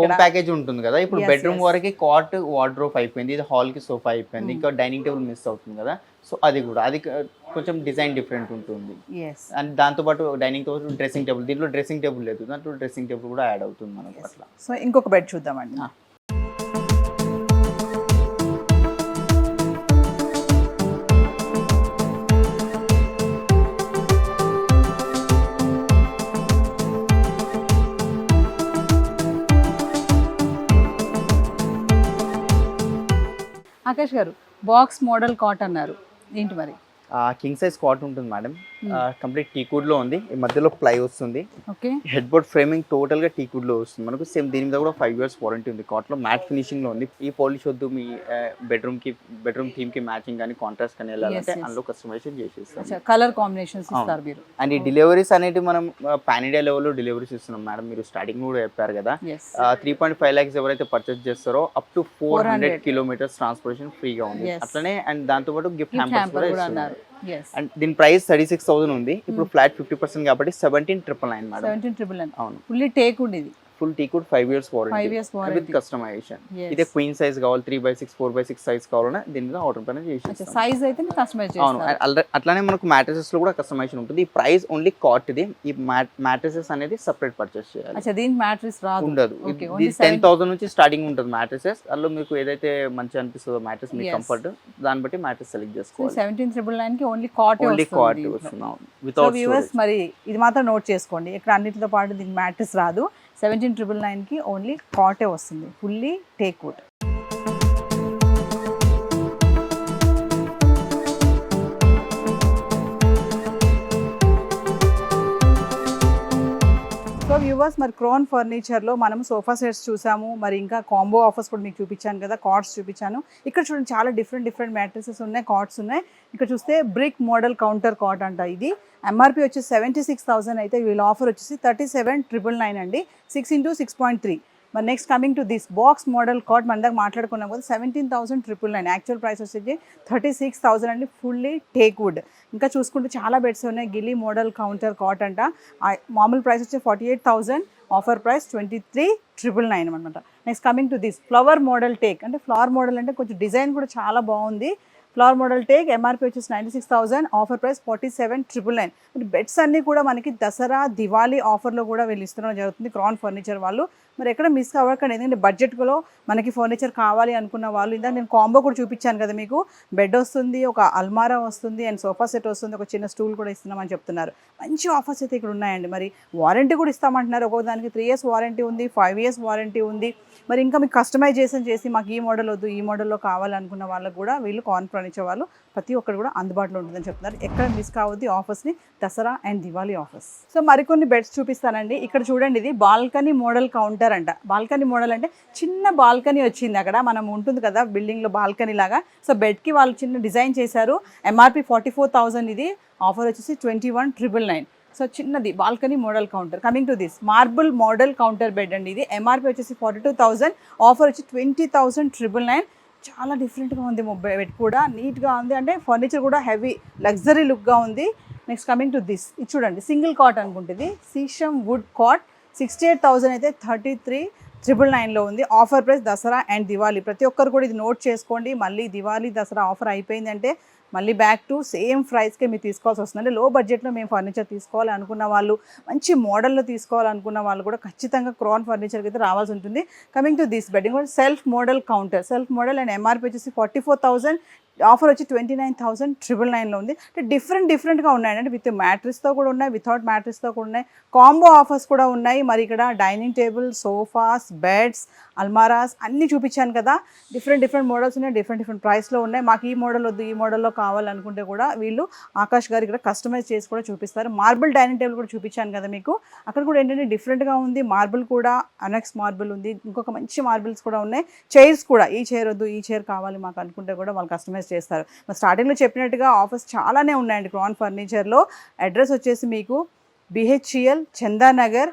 Speaker 2: హోమ్ ప్యాకేజ్ ఉంటుంది కదా, ఇప్పుడు బెడ్రూమ్ వరకు కాట్ వార్డ్రోబ్ అయిపోయింది, ఇది హాల్ కి సోఫా అయిపోయింది, ఇంకా డైనింగ్ టేబుల్ మిస్ అవుతుంది కదా. సో అది కూడా అది కొంచెం డిజైన్ డిఫరెంట్ ఉంటుంది.
Speaker 1: ఎస్.
Speaker 2: అండ్ దాంతోపాటు డైనింగ్ టేబుల్, డ్రెస్సింగ్ టేబుల్, దీంట్లో డ్రెస్సింగ్ టేబుల్ లేదు, దాంట్లో డ్రెస్సింగ్ టేబుల్ కూడా యాడ్ అవుతుంది మనకు అట్లా.
Speaker 1: సో ఇంకొక బెడ్ చూద్దామండి. ఆకాష్ గారు, బాక్స్ మోడల్ కాట్ అన్నారు, ఏంటి మరి?
Speaker 2: కింగ్ సైజ్ కాట్ ఉంటుంది మేడం, కంప్లీట్ టీకుడ్ లో ఉంది, ఈ మధ్యలో ప్లై వస్తుంది.
Speaker 1: Okay.
Speaker 2: Head board framing total గా టీకుడ్ లో వస్తుంది మనకు. సేమ్ దీని మీద కూడా 5 years వారంటీ ఉంది. కాట్ లో మ్యాట్ ఫినిషింగ్ లో ఉంది. ఈ పాలిష్ వద్దు, మీ బెడ్రూమ్ థీమ్ కి మ్యాచింగ్ కానీ కాంట్రాస్ట్ కానీ వెళ్ళాలంటే అందులో కస్టమైజేషన్ చేసేస్తాం.
Speaker 1: కలర్ కాంబినేషన్స్ ఇస్తారు మీరు.
Speaker 2: అండ్ ఈ డెలివరీస్ అనేది మనం పాన్ ఇండియా లెవెల్లో డెలివరీస్ ఇస్తున్నాం మేడం. మీరు స్టార్టింగ్ కూడా చెప్పారు కదా, 3.5 lakhs ఎవరైతే పర్చేస్ చేస్తారో అప్ టు 400 kilometers ట్రాన్స్పోర్టేషన్ ఫ్రీగా ఉంది. అట్లనే అండ్ దాంతో పాటు గిఫ్ట్ హ్యాంపర్స్ కూడా ఇస్తున్నారు. అండ్ దీని ప్రైస్ 36,000 ఉంది. ఇప్పుడు ఫ్లాట్ 50% కాబట్టి 17,999 మేడం.
Speaker 1: 17,999.
Speaker 2: అవును.
Speaker 1: ఫుల్లీ టేక్ ఉండేది.
Speaker 2: Full teakwood 5 years warranty
Speaker 1: 5 years warranty
Speaker 2: with customisation. ఇదే క్వీన్ సైజ్ కావాలి, 3x6 4x6 సైజ్ కావాలన్నా దీని మీద ఆర్డర్ పైన చేసి
Speaker 1: సైజ్ అయితే కస్టమైజ్
Speaker 2: అవును. అట్లానే మనకు మ్యాట్రెసెస్ లో కూడా కస్టమైజేషన్ ఉంటుంది. ఈ ప్రైస్ ఓన్లీ కాట్ ఇది. ఈ మ్యాట్రెసెస్ అనేది సెపరేట్ పర్చేస్ చేయాలి.
Speaker 1: అచ్చా, దీని మ్యాట్రెస్ రాదు,
Speaker 2: ఉండదు. 10,000 నుంచి స్టార్టింగ్ ఉంటుంది మ్యాట్రెసెస్. అందులో మీకు ఏదైతే మంచి అనిపిస్తుందో మ్యాట్రెస్ మీ కంఫర్ట్ దాన్ని బట్టి మ్యాట్రెస్ సెలెక్ట్ చేసుకోవాలి.
Speaker 1: 17,999 కి ఓన్లీ కాట్
Speaker 2: వస్తుంది వితౌట్
Speaker 1: వ్యూవర్స్. మరి ఇది మాత్రం నోట్ చేసుకోండి, ఇక్కడ అన్నిటితో పాటు దీనికి మ్యాట్రెస్ రాదు. 17,999 కి ఓన్లీ కాటే వస్తుంది, fully teak wood. So viewers, మరి క్రోన్ ఫర్నిచర్లో మనం సోఫా సెట్స్ చూసాము, మరి ఇంకా కాంబో ఆఫర్స్ కూడా మీకు చూపించాను కదా, కార్డ్స్ చూపించాను. ఇక్కడ చూడండి చాలా డిఫరెంట్ మ్యాట్రెసెస్ ఉన్నాయి, కార్డ్స్ ఉన్నాయి. ఇక్కడ చూస్తే బ్రిక్ మోడల్ కౌంటర్ కాట్ అంట. ఇది ఎంఆర్పి వచ్చేసి 76,000 అయితే వీళ్ళ ఆఫర్ వచ్చేసి 37,999 అండి, 6x6.3. మరి next coming to this box model cot, మన దగ్గర మాట్లాడుకున్నాం కదా, 17,999. యాక్చువల్ ప్రైస్ వచ్చేసి 36,000 అండి, ఫుల్లీ టేక్ వుడ్. ఇంకా చూసుకుంటే చాలా బెడ్స్ ఉన్నాయి. గిల్లీ మోడల్ కౌంటర్ కాట్ అంట. మామూలు ప్రైస్ వచ్చి 48,000, ఆఫర్ ప్రైస్ 23,999 అనమాట. Next coming to this flower model take. అంటే ఫ్లవర్ మోడల్ అంటే కొంచెం డిజైన్ కూడా చాలా బాగుంది. ఫ్లవర్ మోడల్ టేక్ ఎంఆర్పి వచ్చేసి 96,000, ఆఫర్ ప్రైస్ 47,999. మరి బెడ్స్ అన్నీ కూడా మనకి దసరా దివాళీ ఆఫర్లో కూడా వీళ్ళు ఇస్తడం జరుగుతుంది క్రాన్ ఫర్నిచర్ వాళ్ళు. మరి ఎక్కడ మిస్ అవ్వకండి, ఎందుకంటే బడ్జెట్లో మనకి ఫర్నిచర్ కావాలి అనుకున్న వాళ్ళు. ఇందాక నేను కాంబో కూడా చూపించాను కదా మీకు, బెడ్ వస్తుంది, ఒక అల్మారా వస్తుంది, అండ్ సోఫా సెట్ వస్తుంది, ఒక చిన్న స్టూల్ కూడా ఇస్తున్నామని చెప్తున్నారు. మంచి ఆఫర్స్ అయితే ఇక్కడ ఉన్నాయండి. మరి వారంటీ కూడా ఇస్తామంటున్నారు. ఒక్కొక్క దానికి 3 years వారంటీ ఉంది, 5 years వారంటీ ఉంది. మరి ఇంకా మీకు కస్టమైజేషన్ చేసి మాకు ఈ మోడల్ వద్దు, ఈ మోడల్లో కావాలనుకున్న వాళ్ళకు కూడా వీళ్ళు కార్న్ ఫర్నిచర్ వాళ్ళు ప్రతి ఒక్కరు కూడా అందుబాటులో ఉంటుందని చెప్తున్నారు. ఎక్కడ మిస్ కావద్దు ఆఫర్స్ని, Dasara and Diwali offers. So మరికొన్ని బెడ్స్ చూపిస్తానండి. ఇక్కడ చూడండి, ఇది బాల్కనీ మోడల్ కౌంటర్ అంట. బాల్కనీ మోడల్ అంటే చిన్న బాల్కనీ వచ్చింది అక్కడ, మనం ఉంటుంది కదా బిల్డింగ్లో బాల్కనీ లాగా. సో బెడ్కి వాళ్ళు చిన్న డిజైన్ చేశారు. ఎంఆర్పి 44,000, ఇది ఆఫర్ వచ్చేసి 21,999. సో చిన్నది balcony model counter. Coming to this marble model counter bed అండి. ఇది ఎంఆర్పి వచ్చేసి 42,000, ఆఫర్ వచ్చి 20,999. చాలా డిఫరెంట్గా ఉంది బెడ్ కూడా, నీట్గా ఉంది. అంటే ఫర్నిచర్ కూడా హెవీ లగ్జరీ లుక్గా ఉంది. నెక్స్ట్ కమింగ్ టు దిస్, ఇది చూడండి సింగిల్ కాట్ అనుకుంటుంది, సీషమ్ వుడ్ కాట్. 68,000 అయితే 33,999లో ఉంది. Offer price Dasara and Diwali. ప్రతి ఒక్కరు కూడా ఇది నోట్ చేసుకోండి. మళ్ళీ దివాళీ దసరా ఆఫర్ అయిపోయిందంటే మళ్ళీ బ్యాక్ టు సేమ్ ప్రైస్కే మీరు తీసుకోవాల్సి వస్తుంది. అంటే లో బడ్జెట్లో మేము ఫర్నిచర్ తీసుకోవాలి అనుకున్న వాళ్ళు, మంచి మోడల్లో తీసుకోవాలనుకున్న వాళ్ళు కూడా ఖచ్చితంగా క్రాన్ ఫర్నిచర్కి అయితే రావాల్సి ఉంటుంది. కమింగ్ టు దిస్ బెడ్, ఇంకోటి self model counter. Self model and MRP వచ్చేసి 44,000, ఆఫర్ వచ్చి 29,999లో ఉంది. అంటే డిఫరెంట్గా ఉన్నాయి. అంటే విత్ మ్యాట్రిస్తో కూడా ఉన్నాయి, వితౌట్ మ్యాట్రిస్తో కూడా ఉన్నాయి. కాంబో ఆఫర్స్ కూడా ఉన్నాయి. మరి ఇక్కడ dining table, sofas, beds, almirahs అన్నీ చూపించాను కదా. డిఫరెంట్ మోడల్స్ ఉన్నాయి, డిఫరెంట్ ప్రైస్లో ఉన్నాయి. మాకు ఈ మోడల్ వద్దు, ఈ మోడల్లో కావాలనుకుంటే కూడా వీళ్ళు ఆకాష్ గారు ఇక్కడ కస్టమైజ్ చేసి కూడా చూపిస్తారు. మార్బుల్ డైనింగ్ టేబుల్ కూడా చూపించాను కదా మీకు, అక్కడ కూడా ఏంటంటే డిఫరెంట్గా ఉంది. మార్బుల్ కూడా అనెక్స్ మార్బుల్ ఉంది, ఇంకొక మంచి మార్బుల్స్ కూడా ఉన్నాయి. చైర్స్ కూడా, ఈ చైర్ వద్దు, ఈ చైర్ కావాలి మాకు అనుకుంటే కూడా వాళ్ళు కస్టమైజ్ చేస్తారు. మరి స్టార్టింగ్లో చెప్పినట్టుగా ఆఫర్స్ చాలానే ఉన్నాయండి క్రాన్ ఫర్నిచర్లో. అడ్రస్ వచ్చేసి మీకు BHCL Chandanagar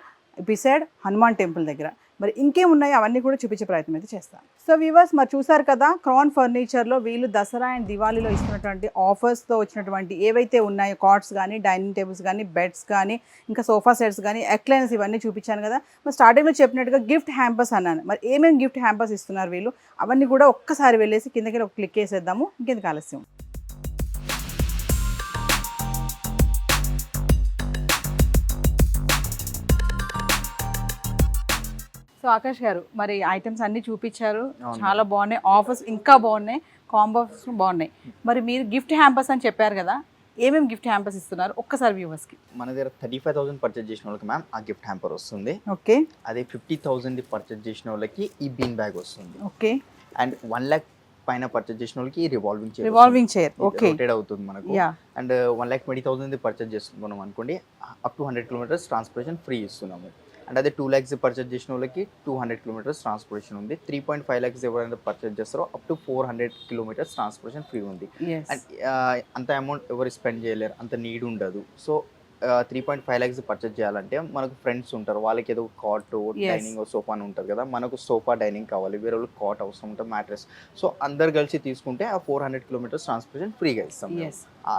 Speaker 1: beside Hanuman temple దగ్గర. మరి ఇంకేమున్నాయి అవన్నీ కూడా చూపించే ప్రయత్నం అయితే చేస్తాను. సో వ్యూవర్స్, మరి చూసారు కదా క్రాన్ ఫర్నిచర్లో వీళ్ళు దసరా అండ్ దివాళీలో ఇస్తున్నటువంటి ఆఫర్స్తో వచ్చినటువంటి ఏవైతే ఉన్నాయో కార్డ్స్ కానీ, డైనింగ్ టేబుల్స్ కానీ, బెడ్స్ కానీ, ఇంకా సోఫా సెట్స్ కానీ, ఎక్లైన్స్ ఇవన్నీ చూపించాను కదా. మరి స్టార్టింగ్లో చెప్పినట్టుగా గిఫ్ట్ హ్యాంపర్స్ అన్నాను. మరి ఏమేమి గిఫ్ట్ హ్యాంపర్స్ ఇస్తున్నారు వీళ్ళు, అవన్నీ కూడా ఒక్కసారి వెళ్ళేసి కిందకి ఒక క్లిక్ చేసేద్దాము. ఇంకెందుకు ఆలస్యం. సో ఆకాష్ గారు మరి ఐటమ్స్ అన్ని చూపించారు,
Speaker 2: అవును.
Speaker 1: చాలా బాగున్నాయి, ఆఫర్స్ ఇంకా బాగున్నాయి, కాంబోస్ బాగున్నాయి. మరి మీరు గిఫ్ట్ హ్యాంపర్స్ అని చెప్పారు కదా, ఏమేమి గిఫ్ట్ హ్యాంపర్స్ ఇస్తున్నారు ఒక్కసారి వ్యూవర్స్కి?
Speaker 2: మన దగ్గర 35,000 పర్చేజ్ చేసిన వాళ్ళకి మ్యామ్ ఆ గిఫ్ట్ హ్యాంపర్ వస్తుంది.
Speaker 1: ఓకే
Speaker 2: అదే 50,000 పర్చేజ్ చేసిన వాళ్ళకి ఈ బీన్ బ్యాగ్ వస్తుంది.
Speaker 1: ఓకే.
Speaker 2: అండ్ 1 lakh పైన పర్చేజ్ చేసిన వాళ్ళకి రివాల్వింగ్
Speaker 1: చైర్ ఓకే
Speaker 2: రొటేట్ అవుతుంది మనకు.
Speaker 1: యా.
Speaker 2: అండ్ 1,20,000 పర్చేజ్ చేసుకున్నాం అనుకోండి, up to 100 kilometers transportation free ఇస్తున్నాము. అండ్ అదే 2 lakhs పర్చేజ్ చేసిన వాళ్ళకి 200 kilometers ట్రాన్స్పోర్టేషన్ ఉంది. 3.5 lakhs ఎవరైనా పర్చేజ్ చేస్తారో up to 400 kilometers transportation free ఉంది. అండ్ అంత అమౌంట్ ఎవరు స్పెండ్ చేయలేరు, అంత నీడ్ ఉండదు. సో 3.5 lakhs పర్చేజ్ చేయాలంటే మనకు ఫ్రెండ్స్ ఉంటారు, వాళ్ళకి ఏదో కాట్ డైనింగ్ సోఫా అని ఉంటుంది కదా, మనకు సోఫా డైనింగ్ కావాలి, వేరే వాళ్ళకి కాట్ అవసరం ఉంటుంది, మ్యాట్రెస్. సో అందరు కలిసి తీసుకుంటే ఆ 400 kilometers ట్రాన్స్పోర్టేషన్ ఫ్రీగా ఇస్తాం.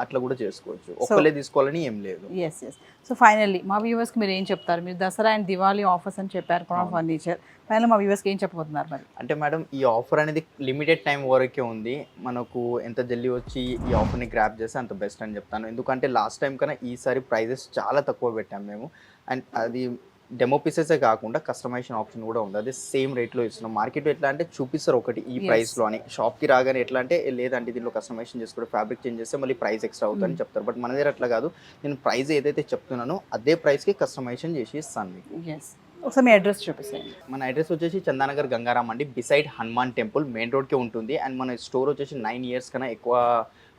Speaker 2: అట్లా కూడా చేసుకోవచ్చు, ఒక్కలే తీసుకోవాలని ఏం లేదు.
Speaker 1: Yes yes. సో ఫైనల్లీ మా వ్యూవర్స్కి మీరు ఏం చెప్తారు? మీరు దసరా అండ్ దివాళీ ఆఫర్స్ అని చెప్పారు క్రౌన్ ఫర్నిచర్, ఫైనల్ మా వ్యూవర్స్కి ఏం చెప్పబోతున్నారు మరి?
Speaker 2: అంటే మేడం ఈ ఆఫర్ అనేది లిమిటెడ్ టైం వరకే ఉంది. మనకు ఎంత జల్దీ వచ్చి ఈ ఆఫర్ని గ్రాప్ చేస్తే అంత బెస్ట్ అని చెప్తాను. ఎందుకంటే లాస్ట్ టైం కన్నా ఈసారి ప్రైజెస్ చాలా తక్కువ పెట్టాం మేము. అండ్ అది డెమో పీసెసే కాకుండా కస్టమైజేషన్ ఆప్షన్ కూడా ఉంది, అదే సేమ్ రేట్లో ఇస్తున్నాం. మార్కెట్లో ఎట్లా అంటే చూపిస్తారు ఒకటి ఈ ప్రైస్లో అని, షాప్కి రాగానే ఎట్లా అంటే లేదంటే దీంట్లో కస్టమైజేషన్ చేసుకుంటే ఫ్యాబ్రిక్ చేంజ్ చేస్తే మళ్ళీ ప్రైస్ ఎక్స్ట్రా అవుతుందని చెప్తారు. బట్ మన దగ్గర అట్లా కాదు, నేను ప్రైస్ ఏదైతే చెప్తున్నానో అదే ప్రైస్కి కస్టమైజేషన్ చేసి ఇస్తాను మీకు.
Speaker 1: ఒకసారి మీ అడ్రస్ చూపిస్తాను.
Speaker 2: మన అడ్రస్ వచ్చేసి చందానగర్ గంగారాం అండి, బిసైడ్ హనుమాన్ టెంపుల్, మెయిన్ రోడ్కే ఉంటుంది. అండ్ మన స్టోర్ వచ్చేసి 9 years కన్నా ఎక్కువ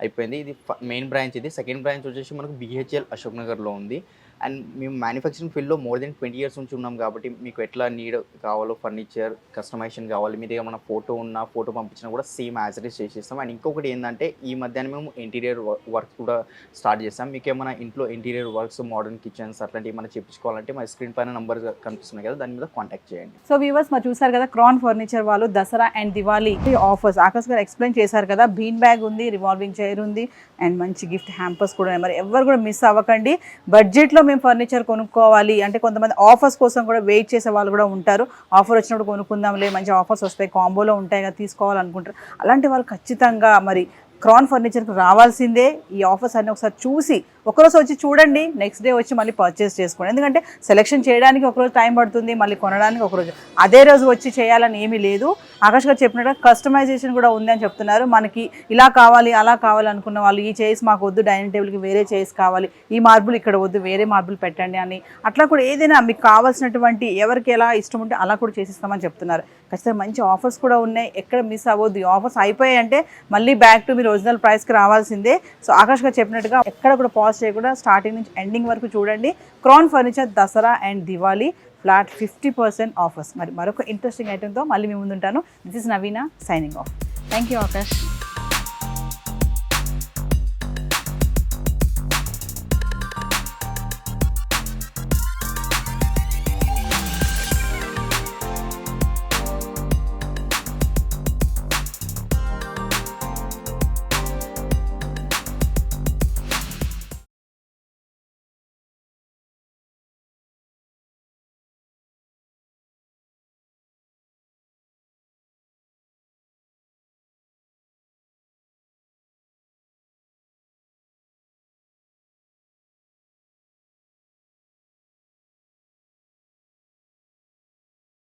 Speaker 2: అయిపోయింది. ఇది మెయిన్ బ్రాంచ్, ఇది సెకండ్ బ్రాంచ్ వచ్చేసి మనకు BHL అశోక్ నగర్లో ఉంది. అండ్ మేము మ్యానుఫ్యాక్చరింగ్ ఫీల్డ్లో మోర్ దెన్ 20 years నుంచి ఉన్నాం కాబట్టి మీకు ఎట్లా నీడ్ కావాలో ఫర్నిచర్ కస్టమైజేషన్ కావాలి, మీ దగ్గర మన ఫోటో ఉన్న ఫోటో పంపించినా కూడా సేమ్ యాజ్ ఇట్ ఈస్ చేసిస్తాం. అండ్ ఇంకొకటి ఏంటంటే ఈ మధ్యాహ్నం మేము ఇంటీరియర్ వర్క్ కూడా స్టార్ట్ చేస్తాం. మీకు ఏమైనా ఇంట్లో ఇంటీరియర్ వర్క్స్, మోడర్న్ కిచెన్స్ అట్లాంటివి ఏమైనా చేయించుకోవాలంటే మా స్క్రీన్ పైన నంబర్ కనిపిస్తున్నాయి కదా, దాని మీద కాంటాక్ట్ చేయండి.
Speaker 1: సో వ్యూవర్స్ మరి చూసారు కదా, క్రౌన్ ఫర్నిచర్ వాళ్ళు దసరా అండ్ దివాళీ ఆఫర్స్ ఆకాష్ గారు ఎక్స్ప్లెయిన్ చేశారు కదా. బీన్ బ్యాగ్ ఉంది, రివాల్వింగ్ చైర్ ఉంది, అండ్ మంచి గిఫ్ట్ హ్యాంపర్స్ కూడా ఉన్నాయి. మరి ఎవరు కూడా మిస్ అవ్వకండి. బడ్జెట్లో మేము ఫర్నిచర్ కొనుక్కోవాలి అంటే కొంతమంది ఆఫర్స్ కోసం కూడా వెయిట్ చేసే వాళ్ళు కూడా ఉంటారు. ఆఫర్ వచ్చినప్పుడు కొనుక్కుందాంలే, మంచి ఆఫర్స్ వస్తాయి, కాంబోలో ఉంటాయి కదా, తీసుకోవాలనుకుంటారు. అలాంటి వాళ్ళు ఖచ్చితంగా మరి క్రౌన్ ఫర్నిచర్కి రావాల్సిందే. ఈ ఆఫర్స్ అన్ని ఒకసారి చూసి ఒకరోజు వచ్చి చూడండి, నెక్స్ట్ డే వచ్చి మళ్ళీ పర్చేస్ చేసుకోండి. ఎందుకంటే సెలెక్షన్ చేయడానికి ఒకరోజు టైం పడుతుంది, మళ్ళీ కొనడానికి ఒకరోజు, అదే రోజు వచ్చి చేయాలని ఏమీ లేదు. ఆకాష్ గారు చెప్పినట్టు కస్టమైజేషన్ కూడా ఉంది అని చెప్తున్నారు. మనకి ఇలా కావాలి అలా కావాలి అనుకున్న వాళ్ళు ఈ చైర్స్ మాకు వద్దు, డైనింగ్ టేబుల్కి వేరే చైర్స్ కావాలి, ఈ మార్బుల్ ఇక్కడ వద్దు, వేరే మార్బుల్ పెట్టండి అని, అట్లా కూడా ఏదైనా మీకు కావాల్సినటువంటి ఎవరికి ఎలా ఇష్టం ఉంటే అలా కూడా చేసిస్తామని చెప్తున్నారు. ఖచ్చితంగా మంచి ఆఫర్స్ కూడా ఉన్నాయి, ఎక్కడ మిస్ అవ్వద్దు. ఈ ఆఫర్స్ అయిపోయాయంటే మళ్ళీ బ్యాక్ టు మీరు ఒరిజినల్ ప్రైస్కి రావాల్సిందే. సో ఆకాష్ గారు చెప్పినట్టుగా ఎక్కడ కూడా పాజ్ చేయకుండా స్టార్టింగ్ నుంచి ఎండింగ్ వరకు చూడండి. Crown furniture Dasara and Diwali flat 50% offers. మరి మరొక ఇంట్రెస్టింగ్ ఐటెంతో మళ్ళీ మీ ముందుంటాను. This is Naveena signing off. Thank you Akash.